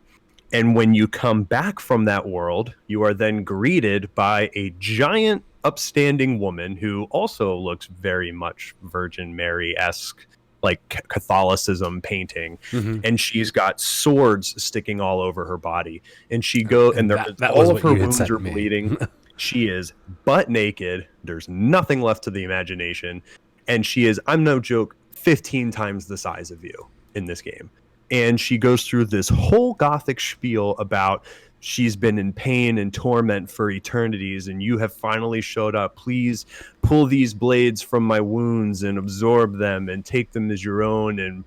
And when you come back from that world, you are then greeted by a giant upstanding woman who also looks very much Virgin Mary-esque, like Catholicism painting. Mm-hmm. And she's got swords sticking all over her body. And That all was of what her you had wounds sent are me. bleeding. She is butt naked. There's nothing left to the imagination. And she is, I'm no joke, 15 times the size of you in this game. And she goes through this whole gothic spiel about she's been in pain and torment for eternities, and you have finally showed up. Please pull these blades from my wounds and absorb them and take them as your own, and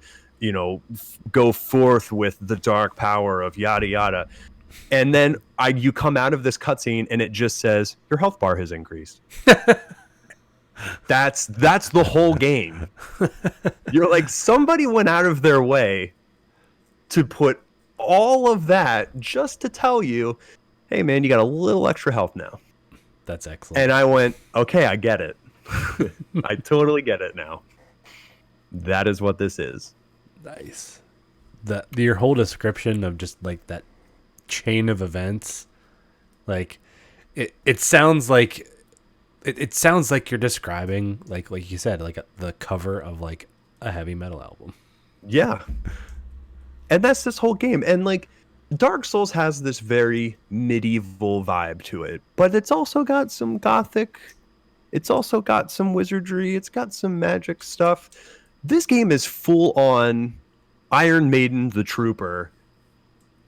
go forth with the dark power of yada yada. And then you come out of this cutscene and it just says your health bar has increased. That's the whole game. You're like, somebody went out of their way to put all of that just to tell you, hey man, you got a little extra health now. That's excellent. And I went, okay, I get it. I totally get it now. That is what this is. Nice. Your whole description of just like that chain of events, like it sounds like it sounds like you're describing like you said, like the cover of like a heavy metal album. Yeah. And that's this whole game. And like Dark Souls has this very medieval vibe to it, but it's also got some gothic. It's also got some wizardry. It's got some magic stuff. This game is full on Iron Maiden the Trooper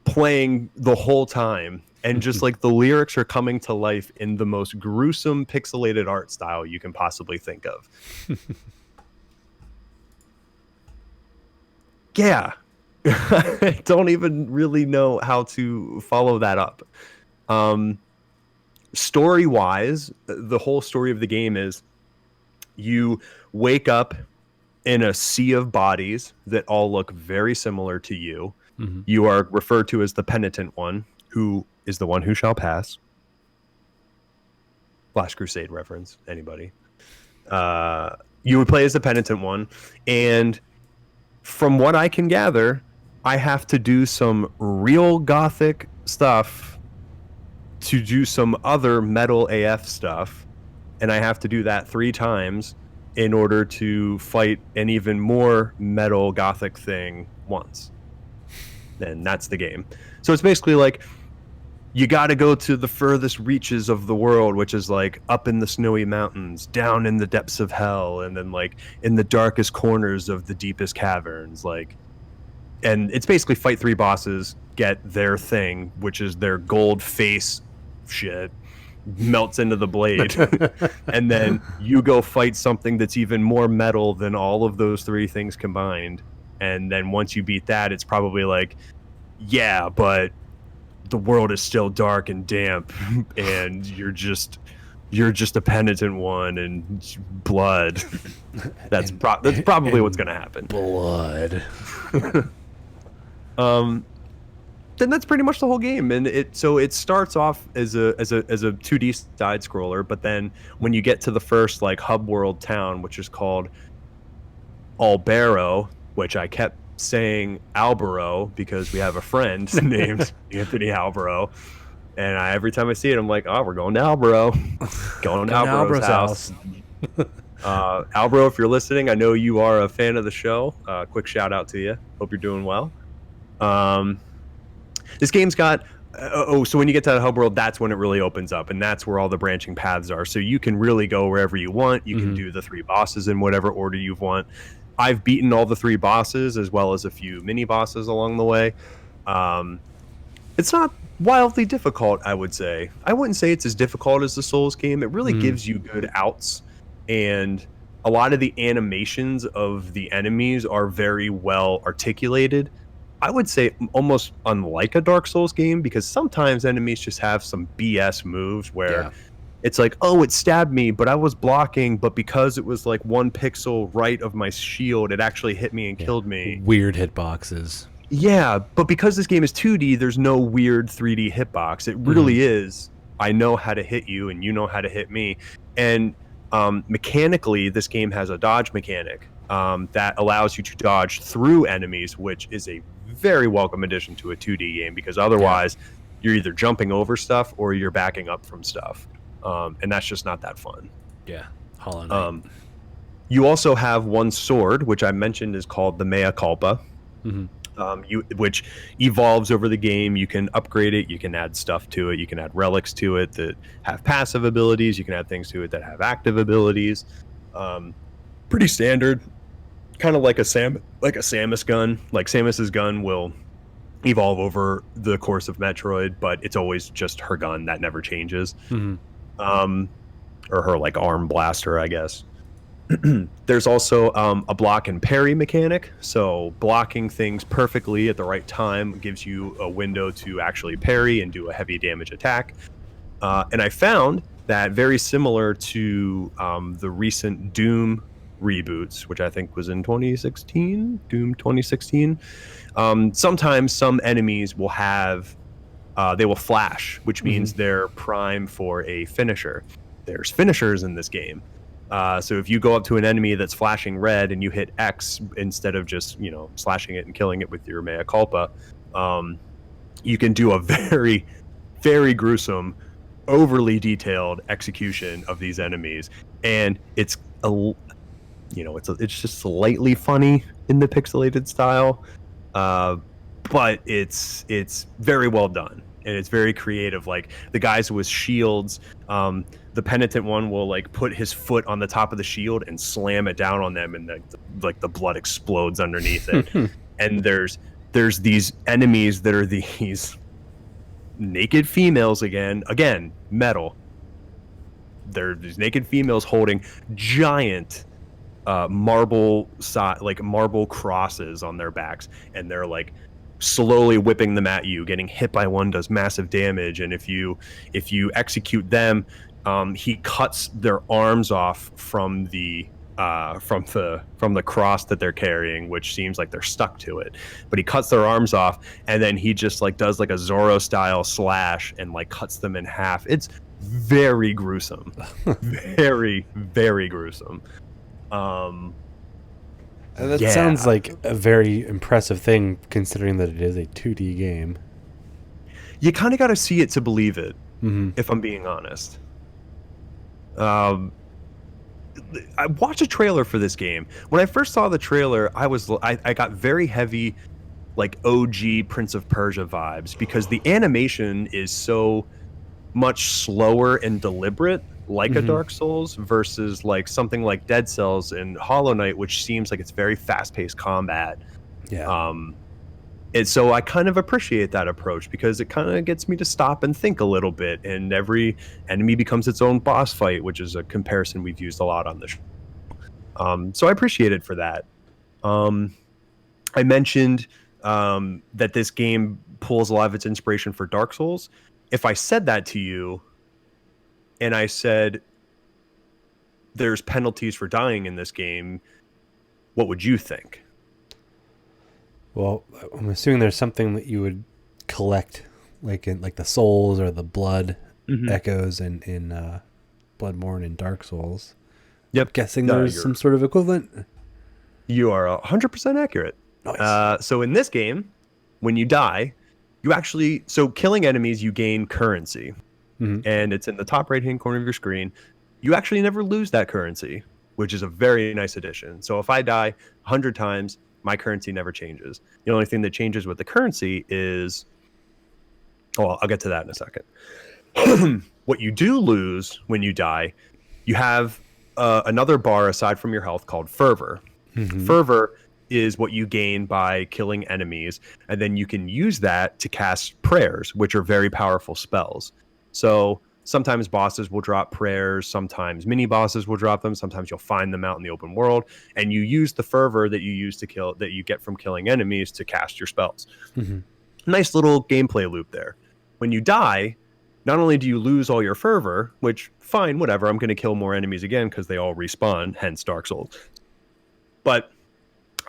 playing the whole time. And just like the lyrics are coming to life in the most gruesome pixelated art style you can possibly think of. Yeah. I don't even really know how to follow that up. Story-wise, the whole story of the game is you wake up in a sea of bodies that all look very similar to you. Mm-hmm. You are referred to as the penitent one, who is the one who shall pass. Last Crusade reference, anybody. You would play as the penitent one, and from what I can gather, I have to do some real gothic stuff to do some other metal AF stuff, and I have to do that 3 times in order to fight an even more metal gothic thing once. And that's the game. So it's basically like you got to go to the furthest reaches of the world, which is like up in the snowy mountains, down in the depths of hell, and then like in the darkest corners of the deepest caverns, like. And it's basically fight 3 bosses, get their thing, which is their gold face shit, melts into the blade. And then you go fight something that's even more metal than all of those 3 things combined. And then once you beat that, it's probably like, yeah, but the world is still dark and damp, and you're just a penitent one, and blood. That's probably what's gonna happen. Blood. Then that's pretty much the whole game, and it starts off as a 2D side scroller, but then when you get to the first like hub world town, which is called Albero, which I kept saying Albero because we have a friend named Anthony Albero, and every time I see it, I'm like, oh, we're going to Albero, going to Albero's house. Albero, if you're listening, I know you are a fan of the show. Quick shout out to you. Hope you're doing well. This game's got so when you get to the hub world, that's when it really opens up, and that's where all the branching paths are. So you can really go wherever you want. You can do the 3 bosses in whatever order you want. I've beaten all the 3 bosses as well as a few mini bosses along the way. It's not wildly difficult, I would say. I wouldn't say it's as difficult as the Souls game. It really gives you good outs, and a lot of the animations of the enemies are very well articulated. I would say almost unlike a Dark Souls game, because sometimes enemies just have some BS moves where it's like, oh, it stabbed me, but I was blocking, but because it was like 1 pixel right of my shield, it actually hit me and Yeah. killed me. Weird hitboxes. Yeah, but because this game is 2D, there's no weird 3D hitbox. It really is, I know how to hit you and you know how to hit me. And mechanically, this game has a dodge mechanic that allows you to dodge through enemies, which is a very welcome addition to a 2D game, because otherwise you're either jumping over stuff or you're backing up from stuff. And that's just not that fun. Yeah. Hollow Knight. You also have one sword, which I mentioned is called the Mea Culpa. Which evolves over the game. You can upgrade it, you can add stuff to it, you can add relics to it that have passive abilities, you can add things to it that have active abilities. Pretty standard, kind of like a Samus gun. Like Samus's gun will evolve over the course of Metroid, but it's always just her gun, that never changes. Or her like arm blaster, I guess. There's also a block and parry mechanic. So blocking things perfectly at the right time gives you a window to actually parry and do a heavy damage attack. And I found that very similar to the recent Doom reboots, which I think was in 2016, Doom 2016. Sometimes some enemies will have, they will flash, which means they're prime for a finisher. There's finishers in this game. So if you go up to an enemy that's flashing red and you hit X instead of just, slashing it and killing it with your Mea Culpa, you can do a very, very gruesome, overly detailed execution of these enemies. And it's it's just slightly funny in the pixelated style, but it's very well done. And it's very creative. Like the guys with shields, the penitent one will like put his foot on the top of the shield and slam it down on them, and the blood explodes underneath it. And there's these enemies that are these naked females again metal. They're these naked females holding giant marble crosses on their backs, and they're like slowly whipping them at you. Getting hit by one does massive damage, and if you execute them, he cuts their arms off from the cross that they're carrying, which seems like they're stuck to it. But he cuts their arms off, and then he just like does like a Zorro style slash and like cuts them in half. It's very gruesome, very, very gruesome. That sounds like a very impressive thing, considering that it is a 2D game. You kind of got to see it to believe it, if I'm being honest. I watched a trailer for this game. When I first saw the trailer, I got very heavy, like OG Prince of Persia vibes, because the animation is so much slower and deliberate, like a Dark Souls, versus like something like Dead Cells and Hollow Knight, which seems like it's very fast-paced combat. Yeah. And so I kind of appreciate that approach, because it kind of gets me to stop and think a little bit, and every enemy becomes its own boss fight, which is a comparison we've used a lot on the show. So I appreciate it for that. I mentioned that this game pulls a lot of its inspiration for Dark Souls. If I said that to you, and I said there's penalties for dying in this game, what would you think? Well, I'm assuming there's something that you would collect, like in like the souls or the blood echoes in Bloodborne and Dark Souls. Yep. Guessing there's some sort of equivalent. You are 100% accurate. Nice. So in this game, when you die, killing enemies, you gain currency. And it's in the top right-hand corner of your screen. You actually never lose that currency, which is a very nice addition. So if I die 100 times, my currency never changes. The only thing that changes with the currency is... I'll get to that in a second. What you do lose when you die, you have another bar aside from your health called Fervor. Fervor is what you gain by killing enemies, and then you can use that to cast prayers, which are very powerful spells. So sometimes bosses will drop prayers, sometimes mini bosses will drop them, sometimes you'll find them out in the open world, and you use the fervor that you get from killing enemies to cast your spells. Nice little gameplay loop there. When you die, not only do you lose all your fervor, which fine, whatever, I'm going to kill more enemies again because they all respawn, hence Dark Souls. But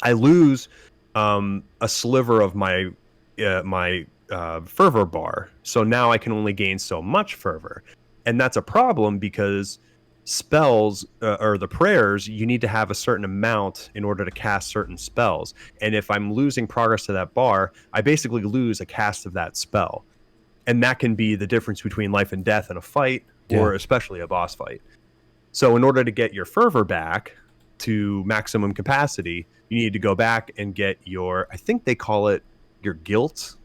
I lose a sliver of my fervor bar, so now I can only gain so much fervor, and that's a problem because spells or the prayers, you need to have a certain amount in order to cast certain spells, and if I'm losing progress to that bar, I basically lose a cast of that spell, and that can be the difference between life and death in a fight, Yeah. or especially a boss fight. So in order to get your fervor back to maximum capacity, you need to go back and get your, I think they call it your guilt,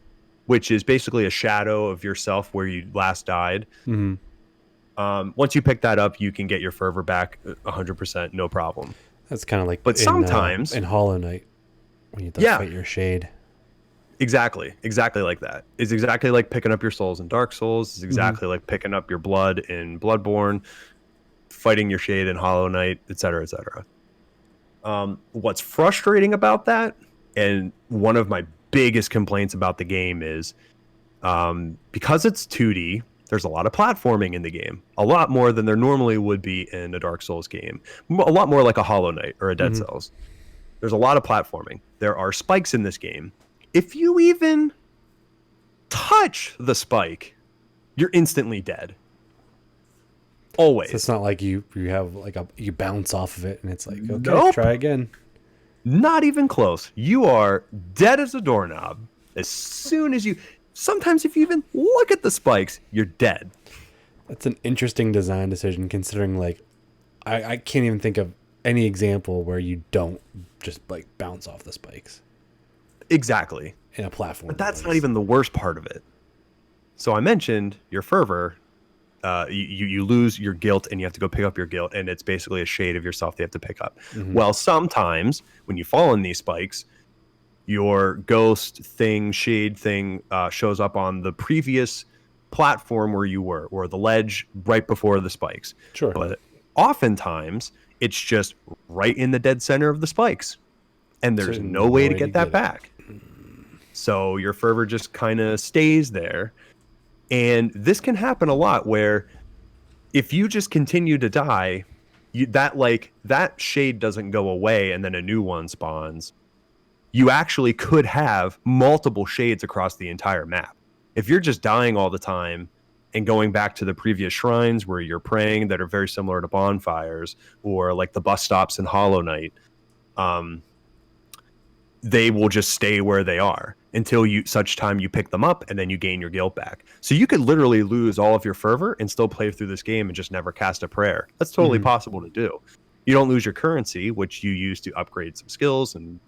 which is basically a shadow of yourself where you last died. Mm-hmm. Once you pick that up, you can get your fervor back 100%, no problem. That's kind of like But sometimes, in Hollow Knight when you have to yeah, fight your shade. exactly like that. It's exactly like picking up your souls in Dark Souls. It's exactly like picking up your blood in Bloodborne, fighting your shade in Hollow Knight, etc., etc. What's frustrating about that, and one of my biggest complaints about the game is because it's 2D, there's a lot of platforming in the game, a lot more than there normally would be in a Dark Souls game, a lot more like a Hollow Knight or a Dead Cells. There's a lot of platforming. There are spikes in this game. If you even touch the spike, you're instantly dead. Always. So it's not like you have like you bounce off of it and it's like, okay, Nope. try again. Not even close. You are dead as a doorknob. As soon as you, sometimes if you even look at the spikes, you're dead. That's an interesting design decision considering like I can't even think of any example where you don't just like bounce off the spikes Exactly. in a platform. But that's not even the worst part of it. So I mentioned your fervor. You lose your guilt and you have to go pick up your guilt, and it's basically a shade of yourself they have to pick up. Well, sometimes when you fall in these spikes, your ghost thing, shade thing shows up on the previous platform where you were, or the ledge right before the spikes. Sure. But oftentimes it's just right in the dead center of the spikes, and there's no way to get that back. So your fervor just kind of stays there. And this can happen a lot where if you just continue to die, that shade doesn't go away and then a new one spawns. You actually could have multiple shades across the entire map. If you're just dying all the time and going back to the previous shrines where you're praying that are very similar to bonfires, or like the bus stops in Hollow Knight, they will just stay where they are until such time you pick them up, and then you gain your guilt back. So you could literally lose all of your fervor and still play through this game and just never cast a prayer. That's totally possible to do. You don't lose your currency, which you use to upgrade some skills and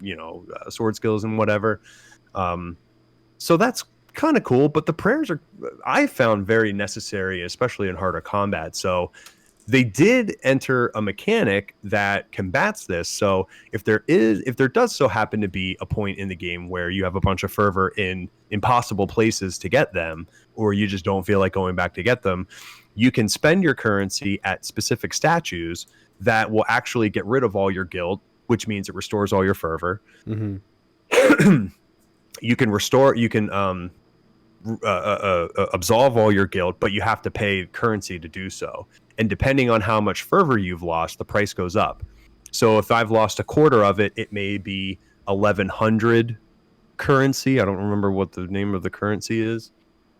sword skills and whatever. So that's kind of cool. But the prayers I found very necessary, especially in harder combat. So they did enter a mechanic that combats this. So if there does so happen to be a point in the game where you have a bunch of fervor in impossible places to get them, or you just don't feel like going back to get them, you can spend your currency at specific statues that will actually get rid of all your guilt, which means it restores all your fervor. You can absolve all your guilt, but you have to pay currency to do so. And depending on how much fervor you've lost, the price goes up. So if I've lost a quarter of it, it may be 1100 currency. I don't remember what the name of the currency is.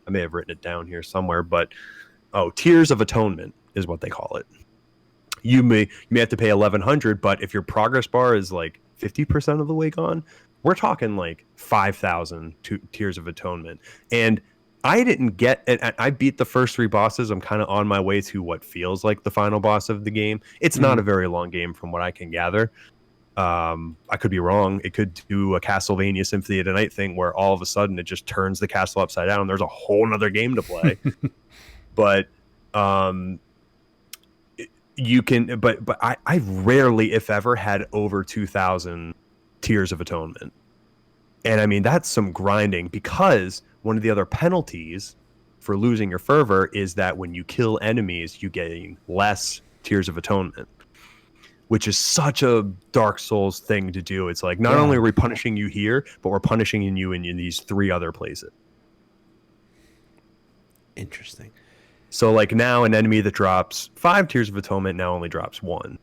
I may have written it down here somewhere, but Tears of Atonement is what they call it. You may have to pay 1100, but if your progress bar is like 50% of the way gone, we're talking like 5,000 Tears of Atonement. And I didn't get it. I beat the first 3 bosses. I'm kind of on my way to what feels like the final boss of the game. It's not a very long game from what I can gather. I could be wrong. It could do a Castlevania Symphony of the Night thing where all of a sudden it just turns the castle upside down. There's a whole nother game to play. But you can, but I rarely, if ever, had over 2,000 Tears of Atonement. And I mean, that's some grinding, because one of the other penalties for losing your fervor is that when you kill enemies, you gain less Tears of Atonement, which is such a Dark Souls thing to do. It's like, not only are we punishing you here, but we're punishing you in these 3 other places. Interesting. So like now an enemy that drops 5 Tears of Atonement now only drops 1.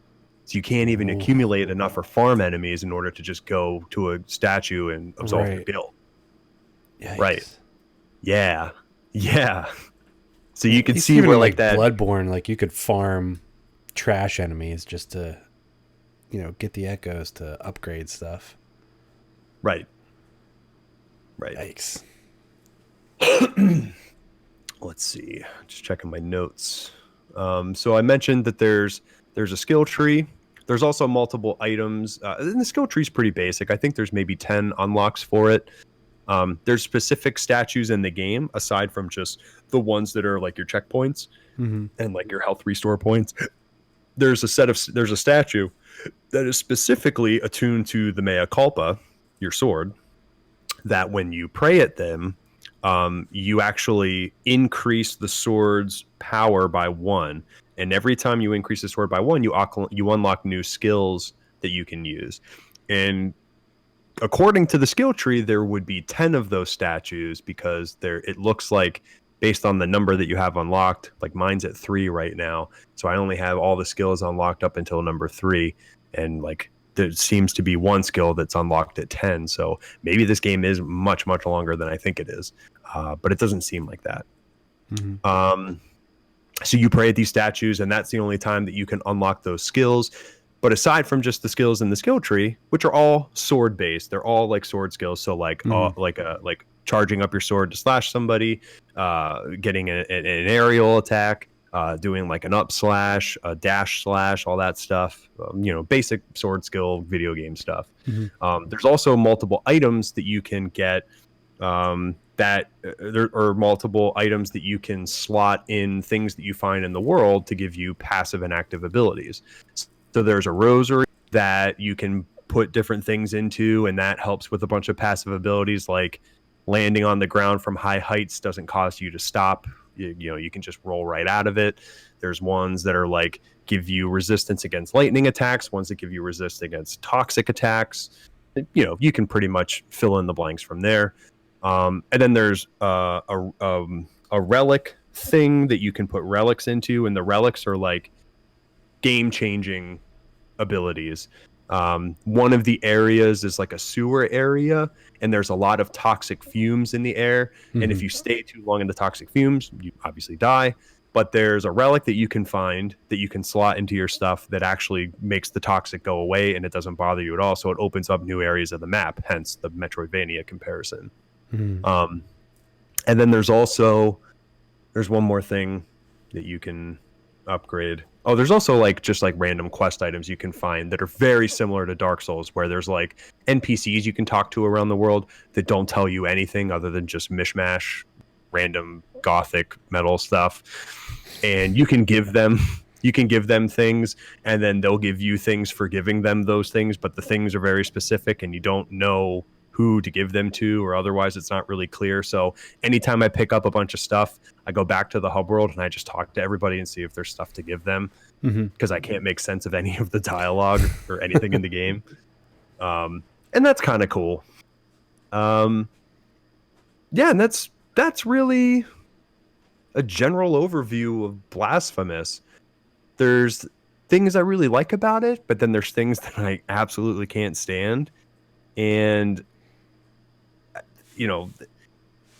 So you can't even Ooh. accumulate enough or farm enemies in order to just go to a statue and absolve your Right. guild. Right. Yikes. Yeah. Yeah. So Yeah, you at could least see even where in like like that. Bloodborne, like you could farm trash enemies just to, get the echoes to upgrade stuff. Right. Right. Yikes. Let's see. Just checking my notes. So I mentioned that there's a skill tree. There's also multiple items. And the skill tree is pretty basic. I think there's maybe 10 unlocks for it. There's specific statues in the game aside from just the ones that are like your checkpoints Mm-hmm. and like your health restore points. There's a statue that is specifically attuned to the mea culpa, your sword, that when you pray at them, you actually increase the sword's power by 1. And every time you increase the sword by 1, you unlock new skills that you can use. And according to the skill tree, there would be 10 of those statues because it looks like based on the number that you have unlocked, like mine's at 3 right now. So I only have all the skills unlocked up until number 3. And like there seems to be one skill that's unlocked at 10. So maybe this game is much, much longer than I think it is. But it doesn't seem like that. Mm-hmm. So you pray at these statues, and that's the only time that you can unlock those skills. But aside from just the skills in the skill tree, which are all sword based, they're all like sword skills. So like Mm-hmm. like charging up your sword to slash somebody, getting an aerial attack, doing like an up slash, a dash slash, all that stuff. Basic sword skill video game stuff. Mm-hmm. There's also multiple items that you can get. There are multiple items that you can slot in things that you find in the world to give you passive and active abilities. So there's a rosary that you can put different things into, and that helps with a bunch of passive abilities like landing on the ground from high heights doesn't cause you to stop. You can just roll right out of it. There's ones that are like give you resistance against lightning attacks, ones that give you resist against toxic attacks. You can pretty much fill in the blanks from there. And then there's a relic thing that you can put relics into, and the relics are like game changing abilities. One of the areas is like a sewer area, and there's a lot of toxic fumes in the air. And Mm-hmm. if you stay too long in the toxic fumes, you obviously die. But there's a relic that you can find that you can slot into your stuff that actually makes the toxic go away, and it doesn't bother you at all. So it opens up new areas of the map, hence the Metroidvania comparison. Mm-hmm. Um, and then there's one more thing that you can upgrade. Oh, there's also like just like random quest items you can find that are very similar to Dark Souls, where there's like NPCs you can talk to around the world that don't tell you anything other than just mishmash random gothic metal stuff. And you can give them things, and then they'll give you things for giving them those things, but the things are very specific and you don't know who to give them to, or otherwise it's not really clear. So anytime I pick up a bunch of stuff, I go back to the hub world and I just talk to everybody and see if there's stuff to give them, Mm-hmm. because I can't make sense of any of the dialogue or anything in the game. And that's kind of cool. Yeah, and that's really a general overview of Blasphemous. There's things I really like about it, but then there's things that I absolutely can't stand. And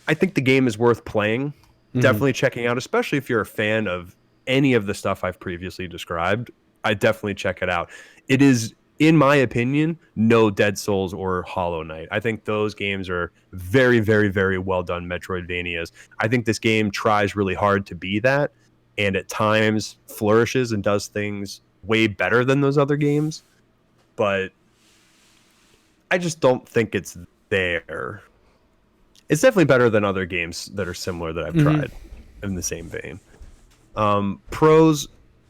I think the game is worth playing. Mm-hmm. Definitely checking out, especially if you're a fan of any of the stuff I've previously described. I definitely check it out. It is, in my opinion, no Dead Souls or Hollow Knight. I think those games are very, very, very well done Metroidvanias. I think this game tries really hard to be that, and at times flourishes and does things way better than those other games. But I just don't think it's there. It's definitely better than other games that are similar that I've Mm-hmm. tried in the same vein. Pros,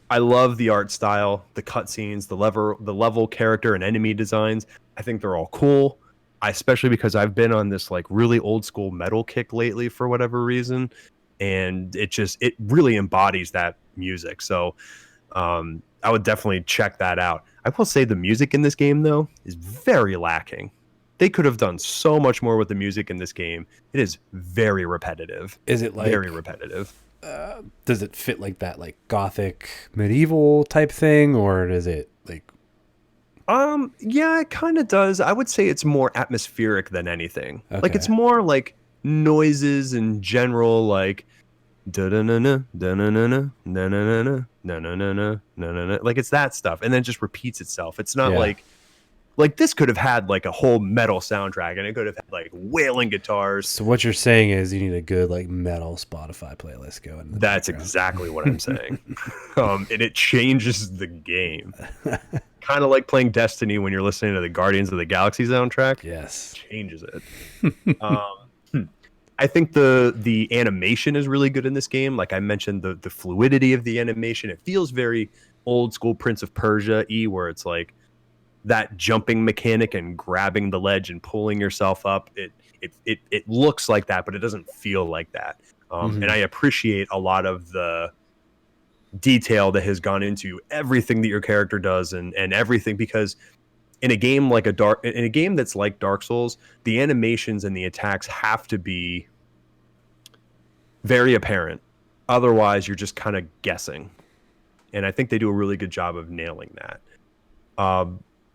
I love the art style, the cutscenes, the level character and enemy designs. I think they're all cool. Especially because I've been on this like really old school metal kick lately for whatever reason, and it really embodies that music. So I would definitely check that out. I will say the music in this game though is very lacking. They could have done so much more with the music in this game. It is very repetitive. Is it like Very repetitive. Does it fit like that, like gothic medieval type thing, or does it like? Yeah, it kind of does. I would say it's more atmospheric than anything. Like it's Okay. more like noises in general, like da na na na na na na na na na na na na na na, like it's that stuff, and then it just repeats itself. It's not Yeah. like this could have had like a whole metal soundtrack, and it could have had like wailing guitars. So what you're saying is you need a good like metal Spotify playlist going in the That's background. exactly what I'm saying. And it changes the game. Kind of like playing Destiny when you're listening to the Guardians of the Galaxy soundtrack. Yes. Changes it. I think the animation is really good in this game. Like I mentioned, the fluidity of the animation. It feels very old school Prince of Persia-y, where it's like that jumping mechanic and grabbing the ledge and pulling yourself up. It looks like that, but it doesn't feel like that. And I appreciate a lot of the detail that has gone into everything that your character does and everything, because in a game that's like Dark Souls, the animations and the attacks have to be very apparent. Otherwise, you're just kind of guessing. And I think they do a really good job of nailing that.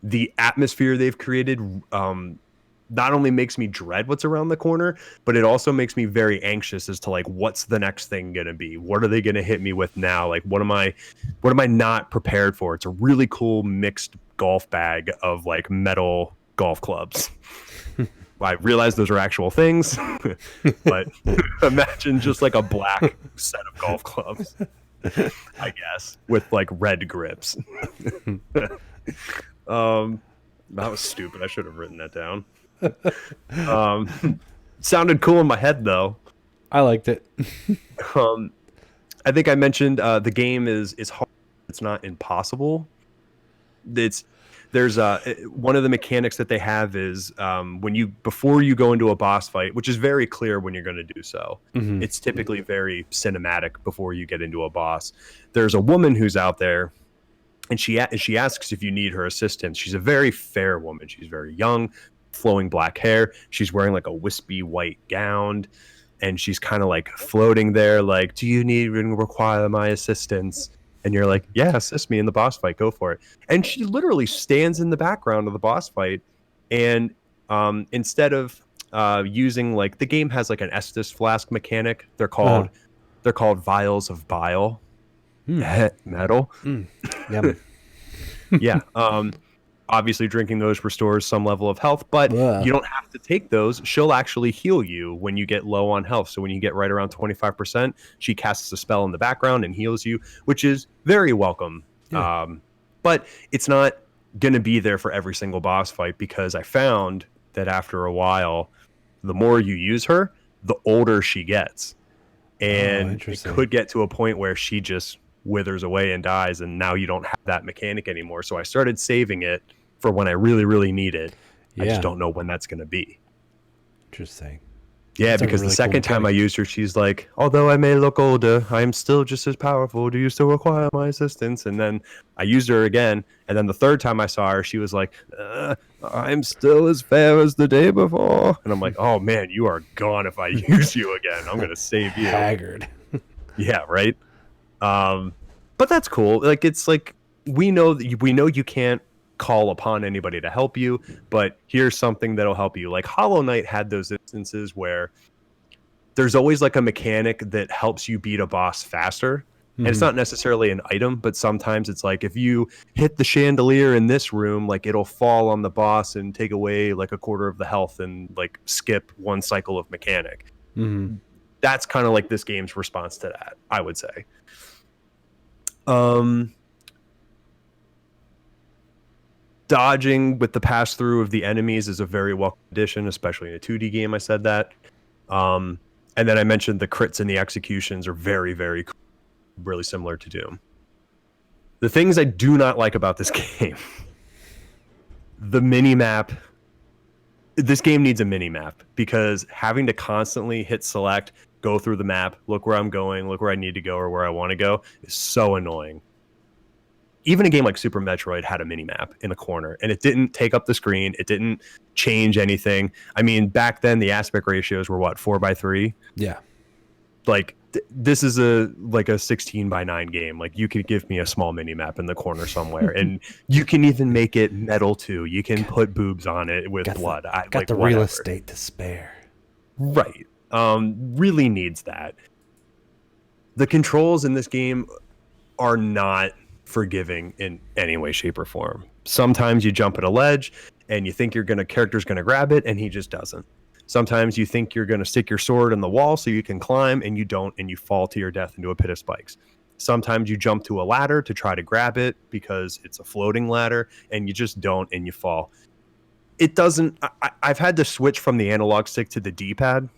The atmosphere they've created not only makes me dread what's around the corner, but it also makes me very anxious as to like what's the next thing going to be. What are they going to hit me with now? Like what am I not prepared for? It's a really cool mixed golf bag of like metal golf clubs. I realize those are actual things, but imagine just like a black set of golf clubs, I guess, with like red grips. That was stupid. I should have written that down. Sounded cool in my head though. I liked it. I think I mentioned the game is hard. It's not impossible. There's one of the mechanics that they have is before you go into a boss fight, which is very clear when you're going to do so. It's typically very cinematic before you get into a boss. There's a woman who's out there, and she asks if you need her assistance. She's a very fair woman. She's very young, flowing black hair. She's wearing like a wispy white gown, and she's kind of like floating there, like, "Do you need and require my assistance?" And you're like, "Yeah, assist me in the boss fight. Go for it." And she literally stands in the background of the boss fight. And instead of using like the game has like an Estus flask mechanic, they're called vials of bile. Metal. Yum. Yeah. Obviously drinking those restores some level of health, but you don't have to take those. She'll actually heal you when you get low on health. So when you get right around 25%, she casts a spell in the background and heals you, which is very welcome. Yeah. But it's not going to be there for every single boss fight, because I found that after a while, the more you use her, the older she gets. And it could get to a point where she just withers away and dies, and now you don't have that mechanic anymore. So I started saving it for when I really, really need it. I just don't know when that's going to be. Interesting. Yeah, That's because really the second cool time I used her, she's like, "Although I may look older, I am still just as powerful. Do you still require my assistance?" And then I used her again. And then the third time I saw her, she was like, "I'm still as fair as the day before." And I'm like, "Oh man, you are gone if I use you again. I'm going to save you." Haggard. Yeah, right. But that's cool. Like, it's like, we know you can't call upon anybody to help you, but here's something that'll help you. Like Hollow Knight had those instances where there's always like a mechanic that helps you beat a boss faster. And it's not necessarily an item, but sometimes it's like, if you hit the chandelier in this room, like it'll fall on the boss and take away like a quarter of the health and like skip one cycle of mechanic. That's kind of like this game's response to that, I would say. Dodging with the pass through of the enemies is a very welcome addition, especially in a 2D game. I said that. And then I mentioned the crits and the executions are very, very cool, really similar to Doom. The things I do not like about this game, the mini map. This game needs a mini map, because having to constantly hit select, go through the map, look where I'm going, look where I need to go or where I want to go is so annoying. Even a game like Super Metroid had a mini map in a corner, and it didn't take up the screen. It didn't change anything. I mean, back then the aspect ratios were what, 4:3? Yeah. Like this is a 16 by 9 game. Like you could give me a small mini map in the corner somewhere, and you can even make it metal too. You can put boobs on it with blood. Got the real estate to spare. Right. Really needs that. The controls in this game are not forgiving in any way, shape, or form. Sometimes you jump at a ledge and you think character's gonna grab it, and he just doesn't. Sometimes you think you're gonna stick your sword in the wall so you can climb, and you don't, and you fall to your death into a pit of spikes. Sometimes you jump to a ladder to try to grab it because it's a floating ladder, and you just don't, and you fall. It doesn't. I've had to switch from the analog stick to the D-pad,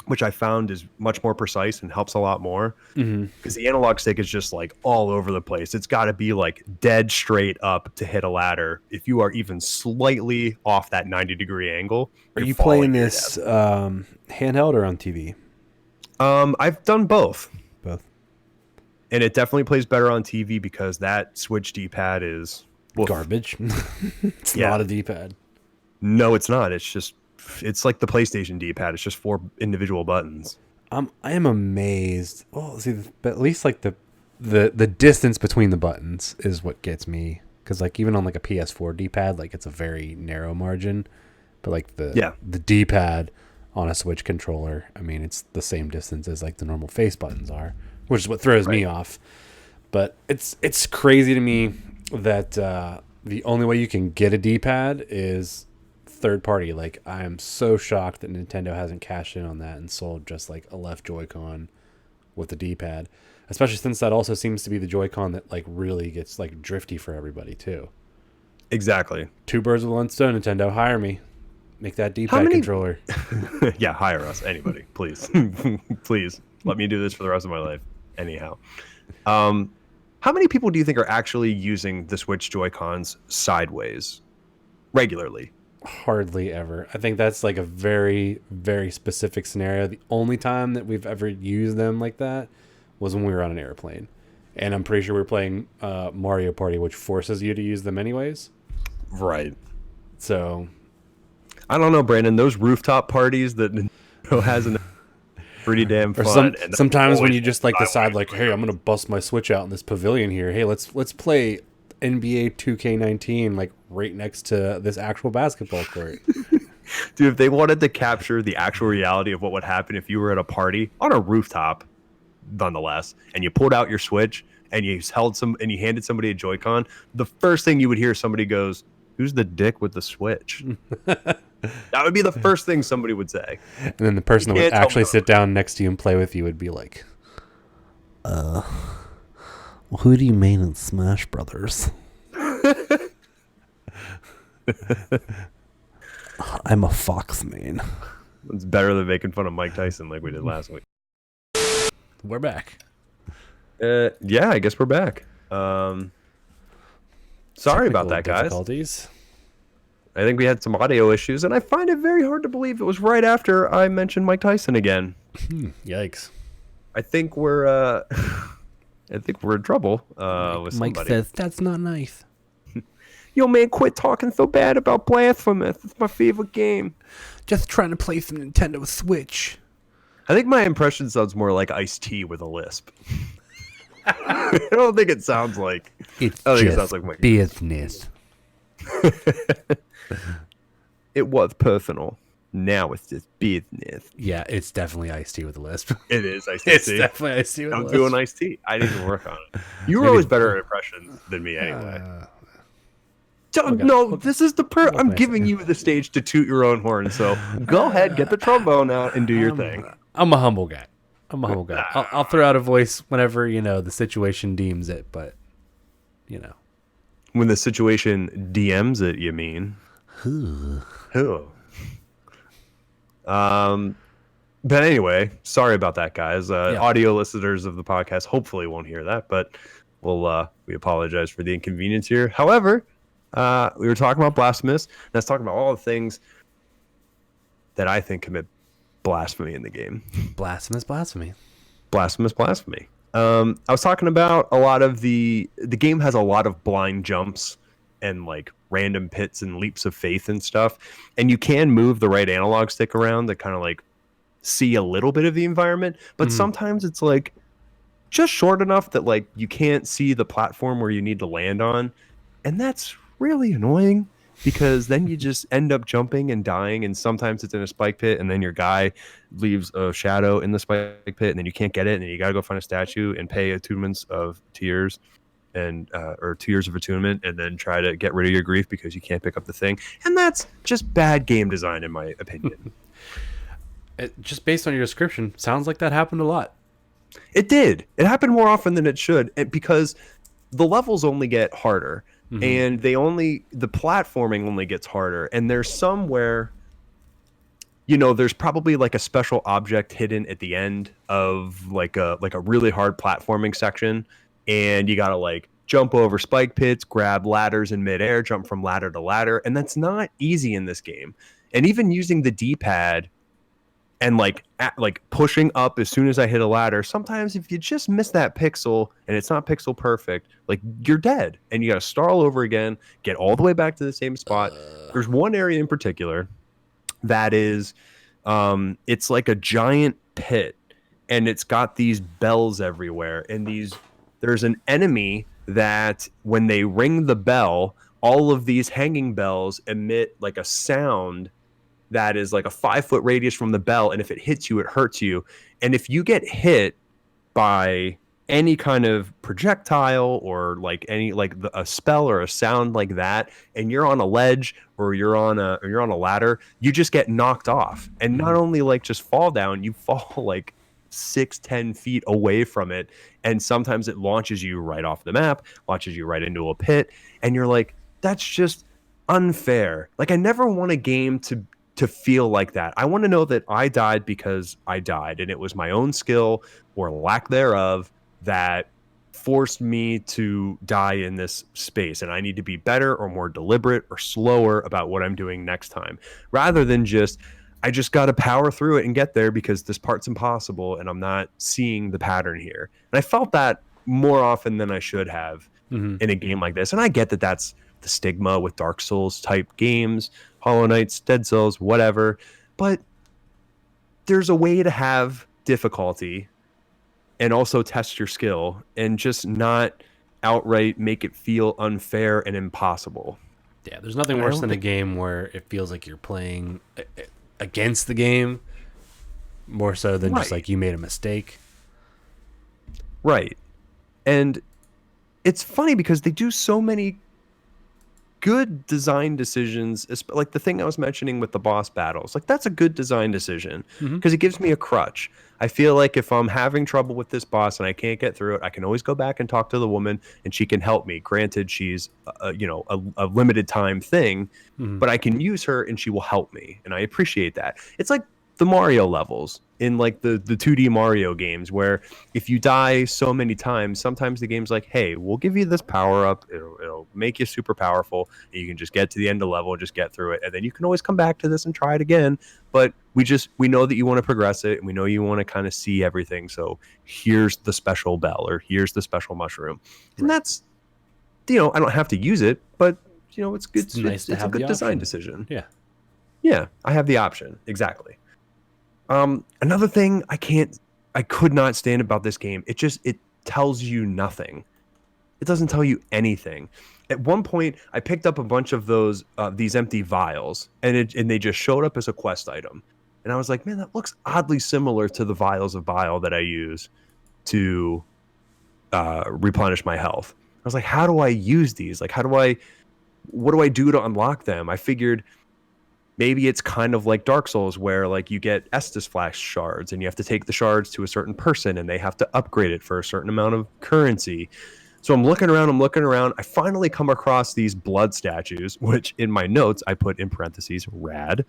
which I found is much more precise and helps a lot more, because the analog stick is just like all over the place. It's got to be like dead straight up to hit a ladder. If you are even slightly off that 90-degree angle, are you playing this handheld or on TV? I've done both. Both. And it definitely plays better on TV because that Switch D-pad is garbage. It's not a D-pad. No, it's not. It's like the PlayStation D-pad. It's just 4 individual buttons. I am amazed. Well, see, but at least like the distance between the buttons is what gets me. Because like even on like a PS4 D-pad, like it's a very narrow margin. But like the D-pad on a Switch controller, I mean, it's the same distance as like the normal face buttons are, which is what throws me off. But it's crazy to me that the only way you can get a D-pad is third party. Like I am so shocked that Nintendo hasn't cashed in on that and sold just like a left Joy-Con with the D-pad, especially since that also seems to be the Joy-Con that like really gets like drifty for everybody too. Exactly. 2 birds with 1 stone. Nintendo, hire me. Make that D-pad controller. Yeah, hire us. Anybody, please. Please let me do this for the rest of my life. Anyhow, how many people do you think are actually using the Switch Joy-Cons sideways regularly? Hardly ever. I think that's like a very, very specific scenario. The only time that we've ever used them like that was when we were on an airplane. And I'm pretty sure we were playing Mario Party, which forces you to use them anyways. Right. So I don't know, Brandon. Those rooftop parties that Nintendo has in pretty damn fun. Sometimes when you just like decide like, hey, I'm gonna bust my Switch out in this pavilion here. Hey, let's play NBA 2K19 like right next to this actual basketball court. Dude, if they wanted to capture the actual reality of what would happen if you were at a party on a rooftop, nonetheless, and you pulled out your Switch and you handed somebody a Joy-Con, the first thing you would hear somebody goes, "Who's the dick with the Switch?" That would be the first thing somebody would say. And then the person that would actually sit down next to you and play with you would be like, well, who do you main in Smash Brothers? I'm a Fox main. It's better than making fun of Mike Tyson like we did last week. We're back. Yeah, I guess we're back. Sorry about that, guys. Difficulties. I think we had some audio issues, and I find it very hard to believe it was right after I mentioned Mike Tyson again. Yikes! I think we're in trouble with somebody. Mike says that's not nice. Yo, man, quit talking so bad about Blasphemous. It's my favorite game. Just trying to play some Nintendo Switch. I think my impression sounds more like Ice-T with a lisp. I don't think it sounds like. It sounds like Mike. Business. It was personal. Now it's just business. Yeah, it's definitely Ice-T with a lisp. It is Ice-T. It's definitely Ice-T with a lisp. I'm doing Ice-T. I need to work on it. You were always better at impressions than me anyway. This is the I'm giving you the stage to toot your own horn, so go ahead, get the trombone out, and do your thing. I'm a humble guy. I'll throw out a voice whenever, the situation deems it, but, When the situation DMs it, you mean? Who? But anyway, sorry about that, guys. Audio listeners of the podcast hopefully won't hear that, but we apologize for the inconvenience here. However, we were talking about Blasphemous, and let's talk about all the things that I think commit blasphemy in the game. Blasphemy. I was talking about a lot of the game has a lot of blind jumps and like random pits and leaps of faith and stuff, and you can move the right analog stick around to kind of like see a little bit of the environment, but sometimes it's like just short enough that like you can't see the platform where you need to land on. And that's really annoying because then you just end up jumping and dying. And sometimes it's in a spike pit, and then your guy leaves a shadow in the spike pit, and then you can't get it. And then you got to go find a statue and pay attunements of tears and or tears of attunement, and then try to get rid of your grief because you can't pick up the thing. And that's just bad game design, in my opinion. Just based on your description, sounds like that happened a lot. It did. It happened more often than it should, because the levels only get harder, and the platforming only gets harder. And there's some where, there's probably like a special object hidden at the end of like a really hard platforming section, and you gotta like jump over spike pits, grab ladders in midair, jump from ladder to ladder, and that's not easy in this game. And even using the D-pad and like pushing up as soon as I hit a ladder, sometimes if you just miss that pixel and it's not pixel perfect, like you're dead and you got to start all over again, get all the way back to the same spot. There's one area in particular that is, it's like a giant pit, and it's got these bells everywhere, and there's an enemy that when they ring the bell, all of these hanging bells emit like a sound that is like a 5-foot radius from the bell, and if it hits you, it hurts you. And if you get hit by any kind of projectile or like a spell or a sound like that, and you're on a ledge or you're on a ladder, you just get knocked off. And not only like just fall down, you fall like 6-10 feet away from it, and sometimes it launches you right off the map, launches you right into a pit, and you're like, that's just unfair. Like, I never want a game to feel like that. I want to know that I died because I died, and it was my own skill or lack thereof that forced me to die in this space, and I need to be better or more deliberate or slower about what I'm doing next time, rather than I just got to power through it and get there because this part's impossible and I'm not seeing the pattern here. And I felt that more often than I should have in a game like this. And I get that that's the stigma with Dark Souls type games, Hollow Knights, Dead Cells, whatever. But there's a way to have difficulty and also test your skill and just not outright make it feel unfair and impossible. Yeah, there's nothing worse than a game where it feels like you're playing against the game more so than just like you made a mistake. Right. And it's funny because they do so many good design decisions, like the thing I was mentioning with the boss battles. Like, that's a good design decision because it gives me a crutch. I feel like if I'm having trouble with this boss and I can't get through it, I can always go back and talk to the woman and she can help me. Granted, she's a limited time thing, but I can use her and she will help me, and I appreciate that. It's like the Mario levels in like the 2D Mario games, where if you die so many times, sometimes the game's like, hey, we'll give you this power up, it'll make you super powerful, and you can just get to the end of the level and just get through it, and then you can always come back to this and try it again. But we know that you want to progress it, and we know you want to kind of see everything, so here's the special bell or here's the special mushroom. And that's, I don't have to use it, but it's good. It's a good design decision. Yeah, I have the option. Exactly. Another thing I could not stand about this game, it tells you nothing. It doesn't tell you anything. At one point, I picked up a bunch of these empty vials, and they just showed up as a quest item. And I was like, man, that looks oddly similar to the vials of bile that I use to replenish my health. I was like, how do I use these? Like, what do I do to unlock them? I figured maybe it's kind of like Dark Souls, where like you get Estus Flash shards and you have to take the shards to a certain person and they have to upgrade it for a certain amount of currency. So I'm looking around. I finally come across these blood statues, which in my notes I put in parentheses, rad.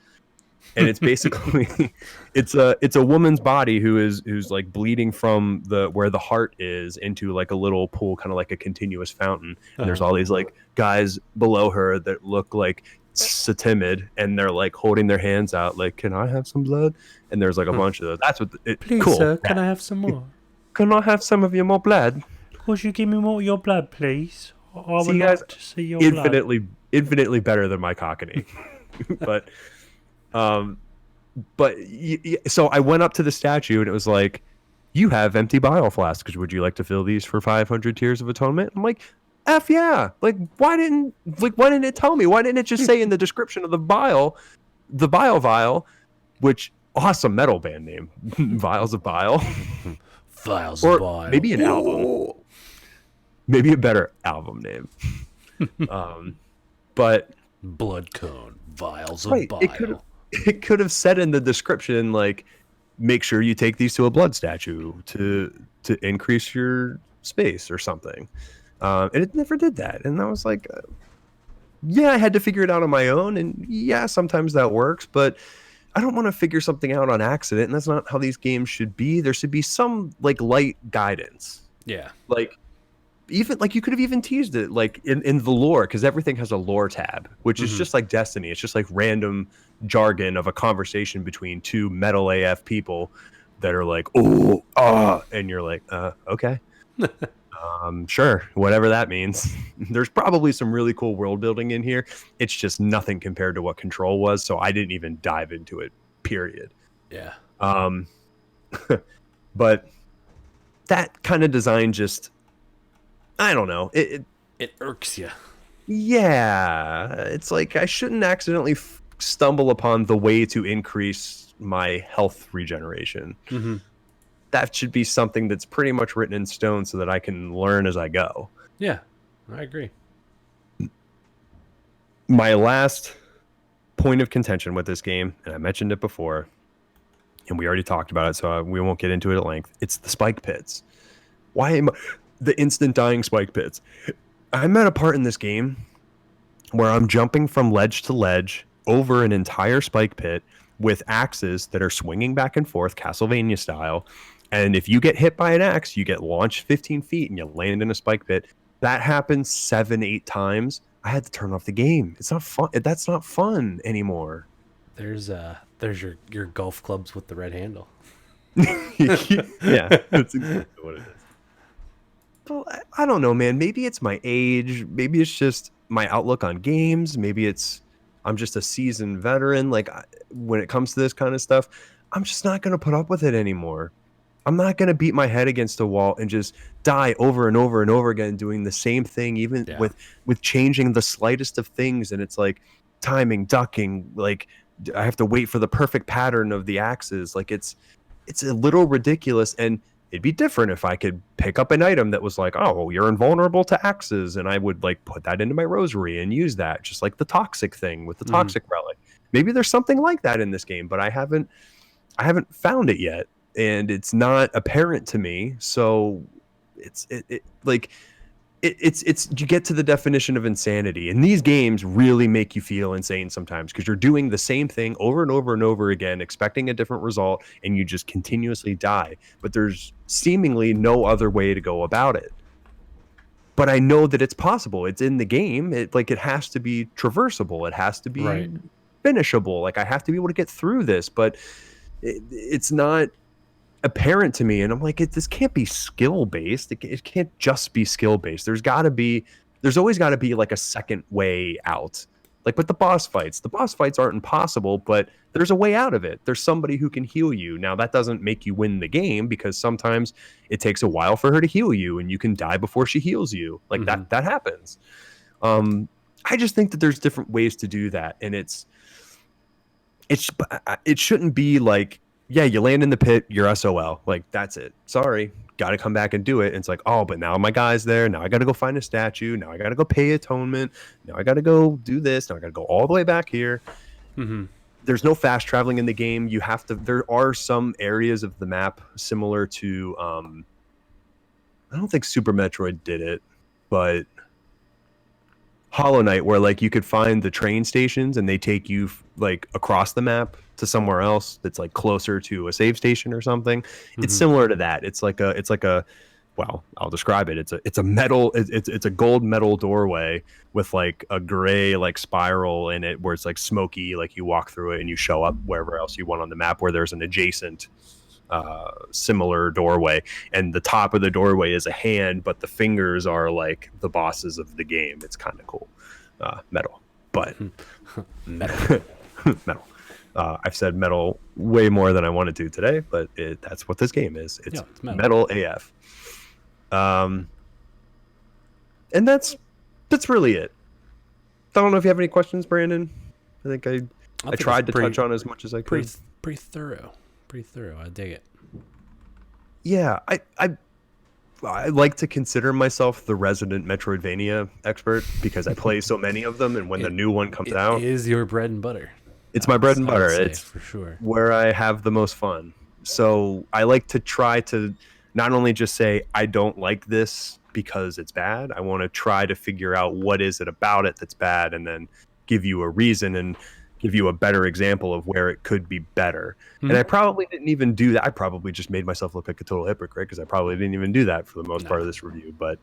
And it's basically it's a woman's body who's like bleeding from where the heart is into like a little pool, kind of like a continuous fountain. And there's all these like guys below her that look like so timid, and they're like holding their hands out like, can I have some blood? And there's like a bunch of those. That's what please cool. Sir, can I have some more? Can I have some of your more blood? Could you give me more of your blood, please? I would like to see your blood. Infinitely better than my cockney. But but so I went up to the statue and it was like, you have empty bile flasks. Would you like to fill these for 500 tears of atonement? I'm like, F yeah. Why didn't it tell me? Why didn't it just say in the description of the bile vial, which awesome metal band name, Vials of Bile, Files of or bile. maybe an album, maybe a better album name. But Blood cone. Vials of right, bile. it could have said in the description like, make sure you take these to a blood statue to increase your space or something. And it never did that. And I was like, yeah, I had to figure it out on my own. And yeah, sometimes that works, but I don't want to figure something out on accident. And that's not how these games should be. There should be some like light guidance. Yeah. Like, even like you could have even teased it like in the lore, because everything has a lore tab, which is just like Destiny. It's just like random jargon of a conversation between two metal AF people that are like, oh, and you're like, okay. Sure, whatever that means. There's probably some really cool world building in here. It's just nothing compared to what Control was, so I didn't even dive into it, period. Yeah. But that kind of design just, I don't know. It irks you. Yeah, it's like I shouldn't accidentally stumble upon the way to increase my health regeneration. That should be something that's pretty much written in stone so that I can learn as I go. Yeah, I agree. My last point of contention with this game, and I mentioned it before, and we already talked about it, so we won't get into it at length. It's the spike pits. Why am the instant dying spike pits? I'm at a part in this game where I'm jumping from ledge to ledge over an entire spike pit with axes that are swinging back and forth, Castlevania style. And if you get hit by an axe, you get launched 15 feet and you land in a spike pit. That happens 7-8 times. I had to turn off the game. It's not fun. That's not fun anymore. There's your golf clubs with the red handle. Yeah, that's exactly what it is. Well, I don't know, man. Maybe it's my age. Maybe it's just my outlook on games. Maybe I'm just a seasoned veteran. Like when it comes to this kind of stuff, I'm just not going to put up with it anymore. I'm not going to beat my head against a wall and just die over and over and over again doing the same thing, even with changing the slightest of things. And it's like timing, ducking, like I have to wait for the perfect pattern of the axes. Like it's a little ridiculous. And it'd be different if I could pick up an item that was like, oh, well, you're invulnerable to axes. And I would like put that into my rosary and use that, just like the toxic thing with the toxic relic. Maybe there's something like that in this game, but I haven't found it yet. And it's not apparent to me. So it's you get to the definition of insanity, and these games really make you feel insane sometimes because you're doing the same thing over and over and over again, expecting a different result, and you just continuously die. But there's seemingly no other way to go about it. But I know that it's possible. It's in the game. It has to be traversable. It has to be finishable. Like I have to be able to get through this, but it's not apparent to me. And I'm like, this can't be skill based. It can't just be skill based. There's always got to be like a second way out. Like with the boss fights aren't impossible, but there's a way out of it. There's somebody who can heal you. Now that doesn't make you win the game because sometimes it takes a while for her to heal you and you can die before she heals you. Like that happens. I just think that there's different ways to do that. And it shouldn't be like, yeah, you land in the pit, you're SOL. Like, that's it. Sorry. Got to come back and do it. And it's like, oh, but now my guy's there. Now I got to go find a statue. Now I got to go pay atonement. Now I got to go do this. Now I got to go all the way back here. There's no fast traveling in the game. There are some areas of the map similar to, I don't think Super Metroid did it, but Hollow Knight, where like you could find the train stations and they take you like across the map to somewhere else that's like closer to a save station or something. It's similar to that. It's like a well, I'll describe it. It's a gold metal doorway with like a gray like spiral in it where it's like smoky, like you walk through it and you show up wherever else you want on the map where there's an adjacent similar doorway, and the top of the doorway is a hand, but the fingers are like the bosses of the game. It's kind of cool. Metal, but metal. metal. I've said metal way more than I wanted to today, but that's what this game is. It's metal AF. And that's really it. I don't know if you have any questions, Brandon. I think I tried to touch on as much as I could. Pretty thorough. I dig it. Yeah, I like to consider myself the resident Metroidvania expert because I play so many of them, and when the new one comes out, it is your bread and butter. It's my bread and butter. It's for sure where I have the most fun. So I like to try to not only just say I don't like this because it's bad. I want to try to figure out what is it about it that's bad, and then give you a reason and give you a better example of where it could be better. And I probably didn't even do that. I probably just made myself look like a total hypocrite because I probably didn't even do that for the most part of this review. But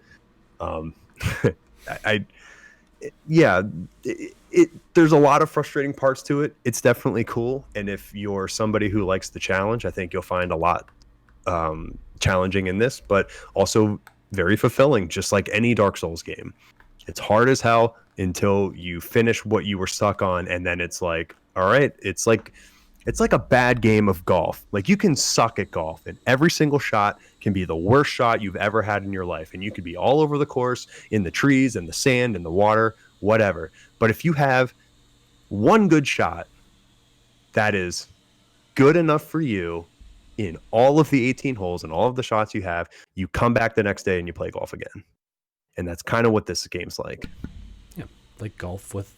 there's a lot of frustrating parts to it. It's definitely cool. And if you're somebody who likes the challenge, I think you'll find a lot challenging in this, but also very fulfilling, just like any Dark Souls game. It's hard as hell until you finish what you were stuck on, and then it's like, all right, it's like a bad game of golf. Like, you can suck at golf, and every single shot can be the worst shot you've ever had in your life, and you could be all over the course, in the trees, in the sand, in the water, whatever. But if you have one good shot that is good enough for you in all of the 18 holes and all of the shots you have, you come back the next day and you play golf again. And that's kind of what this game's like. Yeah, like golf with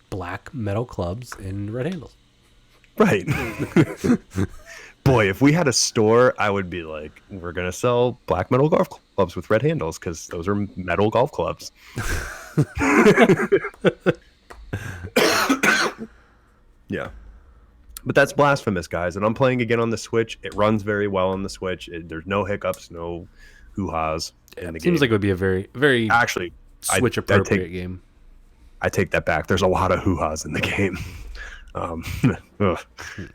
black metal clubs and red handles. Right. Boy, if we had a store, I would be like, we're going to sell black metal golf clubs with red handles because those are metal golf clubs. Yeah. But that's Blasphemous, guys. And I'm playing again on the Switch. It runs very well on the Switch. There's no hiccups, no hoo-has in the game. Seems like it would be a very, very actually Switch-appropriate game. I take that back. There's a lot of hoo-has in the game.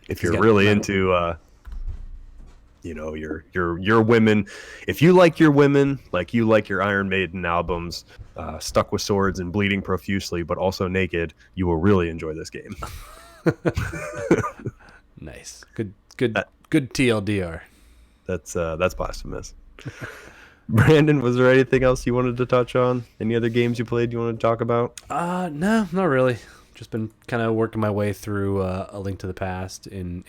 If you're really into your women, if you like your women like you like your Iron Maiden albums, stuck with swords and bleeding profusely but also naked, you will really enjoy this game. Nice. Good TLDR. That's Blasphemous. Brandon, was there anything else you wanted to touch on? Any other games you played you want to talk about? No, not really. Just been kind of working my way through A Link to the Past in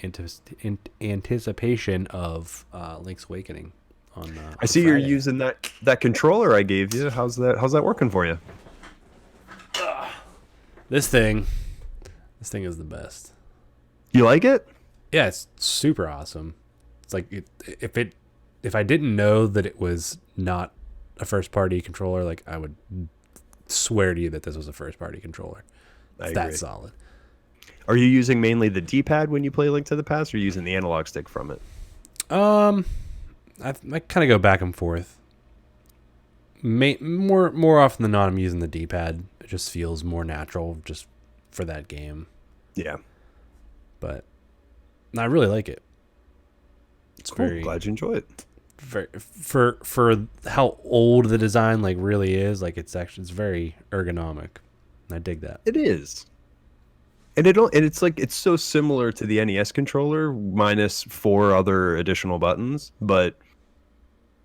anticipation of Link's Awakening. I see Friday. You're using that controller I gave you. How's that working for you? This thing is the best. You like it? Yeah, it's super awesome. It's like if I didn't know that it was not a first party controller, like I would swear to you that this was a first party controller. It's that solid. Are you using mainly the D-pad when you play Link to the Past, or are you using the analog stick from it? I kind of go back and forth. More often than not, I'm using the D-pad. It just feels more natural, just for that game. Yeah, but I really like it. It's cool. Glad you enjoy it. For how old the design like really is, like it's very ergonomic. I dig that. It is. And it's like it's so similar to the NES controller minus 4 other additional buttons, but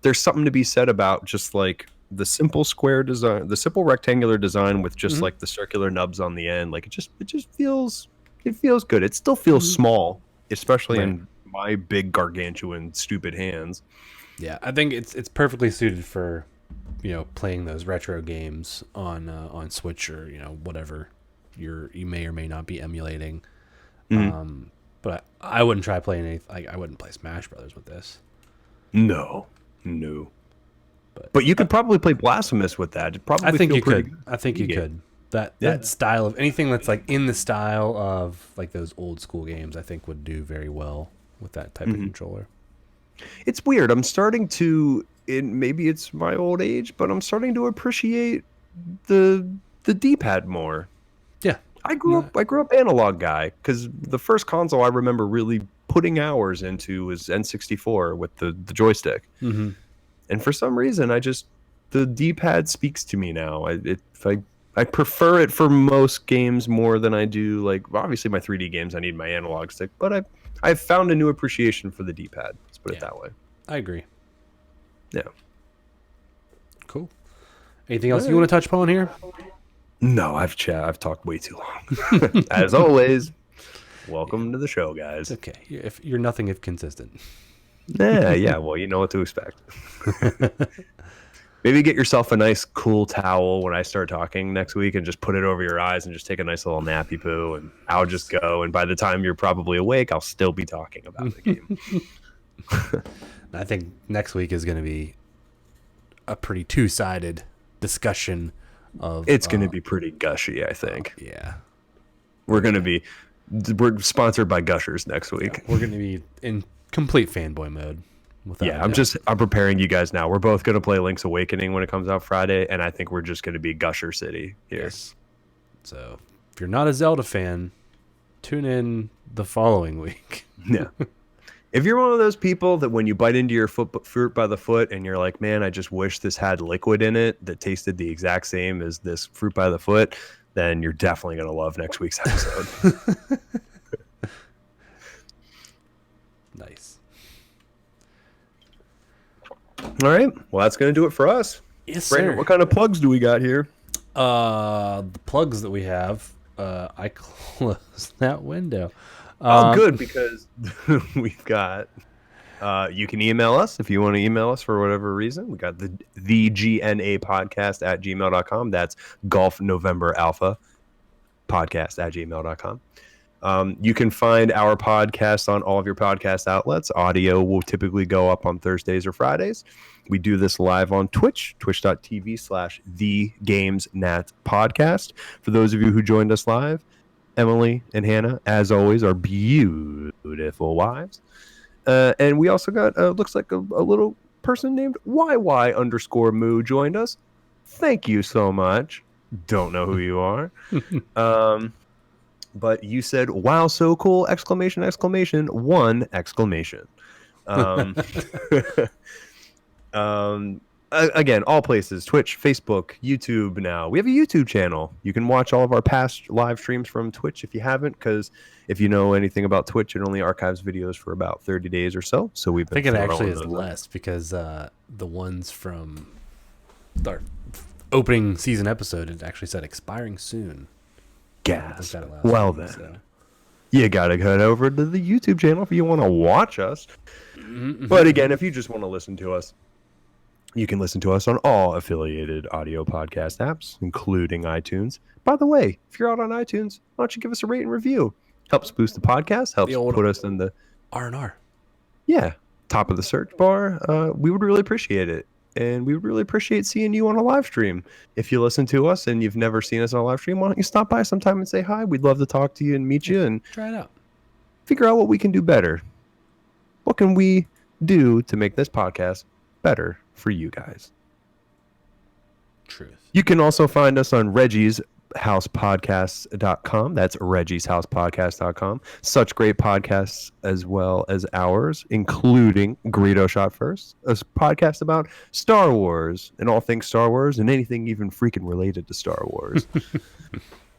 there's something to be said about just like the simple square design, the simple rectangular design with just like the circular nubs on the end. Like it just feels good. It still feels small, especially in my big gargantuan stupid hands. Yeah, I think it's perfectly suited for playing those retro games on Switch or whatever you may or may not be emulating. But I wouldn't try playing anything. Like I wouldn't play Smash Brothers with this. No. But you could probably play Blasphemous with that. I think you could. I think you could. That style of anything that's like in the style of like those old school games, I think would do very well with that type of controller. It's weird. I'm starting to, maybe it's my old age, but I'm starting to appreciate the D-pad more. Yeah, I grew up analog guy because the first console I remember really putting hours into was N64 with the joystick. And for some reason, the D-pad speaks to me now. I prefer it for most games more than I do, like, obviously my 3D games I need my analog stick, but I've found a new appreciation for the D-pad. Let's put it Yeah, that way. I agree. Yeah. Cool. Anything else you want to touch upon here? No, I've talked way too long. As always, welcome to the show, guys. It's okay. If you're nothing if consistent. Yeah, well, you know what to expect. Maybe get yourself a nice cool towel when I start talking next week and just put it over your eyes and just take a nice little nappy poo, and I'll just go, and by the time you're probably awake, I'll still be talking about the game. I think next week is going to be a pretty two-sided discussion of... It's going to be pretty gushy, I think. Yeah. We're sponsored by Gushers next week. Yeah, we're going to be in complete fanboy mode. Yeah, I'm preparing you guys now. We're both going to play Link's Awakening when it comes out Friday, and I think we're just going to be Gusher City here. Yes. So, if you're not a Zelda fan, tune in the following week. Yeah. If you're one of those people that when you bite into your fruit by the foot and you're like, man, I just wish this had liquid in it that tasted the exact same as this fruit by the foot, then you're definitely going to love next week's episode. Nice. All right. Well, that's going to do it for us. Yes, Brandon, sir. what kind of plugs do we got here? The plugs that we have, I closed that window. Good, because we've got... you can email us if you want to email us for whatever reason. We got the GNA podcast at gmail.com. That's Golf November Alpha podcast at gmail.com. You can find our podcast on all of your podcast outlets. Audio will typically go up on Thursdays or Fridays. We do this live on Twitch, twitch.tv/TheGamesNat podcast. For those of you who joined us live, Emily and Hannah, as always, are beautiful wives. And we also got, looks like a little person named YY_Moo joined us. Thank you so much. Don't know who you are. But you said, wow, so cool, ! One exclamation. Again, all places, Twitch, Facebook, YouTube now. We have a YouTube channel. You can watch all of our past live streams from Twitch if you haven't, because if you know anything about Twitch, it only archives videos for about 30 days or so. So we've been... I think it actually is less, because the ones from our opening season episode, it actually said expiring soon. Gas. Well then. So. You gotta head over to the YouTube channel if you want to watch us. Mm-hmm. But again, if you just want to listen to us, you can listen to us on all affiliated audio podcast apps, including iTunes. By the way, if you're out on iTunes, why don't you give us a rate and review? Helps boost the podcast, helps put us in the R&R. Yeah, top of the search bar. We would really appreciate it. And we would really appreciate seeing you on a live stream. If you listen to us and you've never seen us on a live stream, why don't you stop by sometime and say hi? We'd love to talk to you and meet you and try it out. Figure out what we can do better. What can we do to make this podcast better for you guys? Truth. You can also find us on Reggie's housepodcasts.com. That's Reggie's housepodcast.com. Such great podcasts as well as ours, including Greedo Shot First, a podcast about Star Wars and all things Star Wars and anything even freaking related to Star Wars.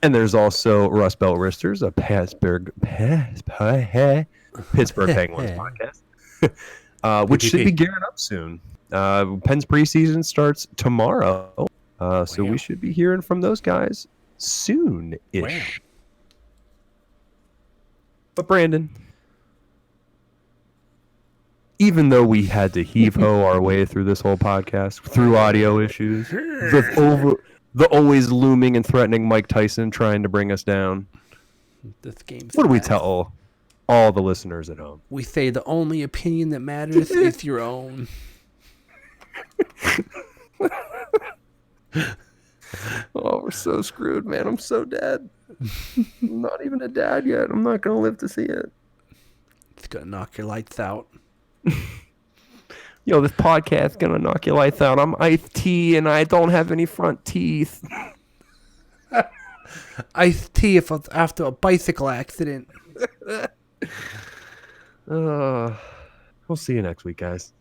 And there's also Rust Belt Risters, a Pittsburgh Penguins podcast, which should be gearing up soon. Penn's preseason starts tomorrow, so we should be hearing from those guys soon-ish. Wow. But Brandon, even though we had to heave-ho our way through this whole podcast, through audio issues, the always looming and threatening Mike Tyson trying to bring us down, what do we tell all the listeners at home? We say the only opinion that matters is your own. Oh, we're so screwed, man. I'm so dead. I'm not even a dad yet. I'm not going to live to see it. It's going to knock your lights out. Yo, this podcast is going to knock your lights out. I'm iced tea and I don't have any front teeth. Iced tea after a bicycle accident. We'll see you next week, guys.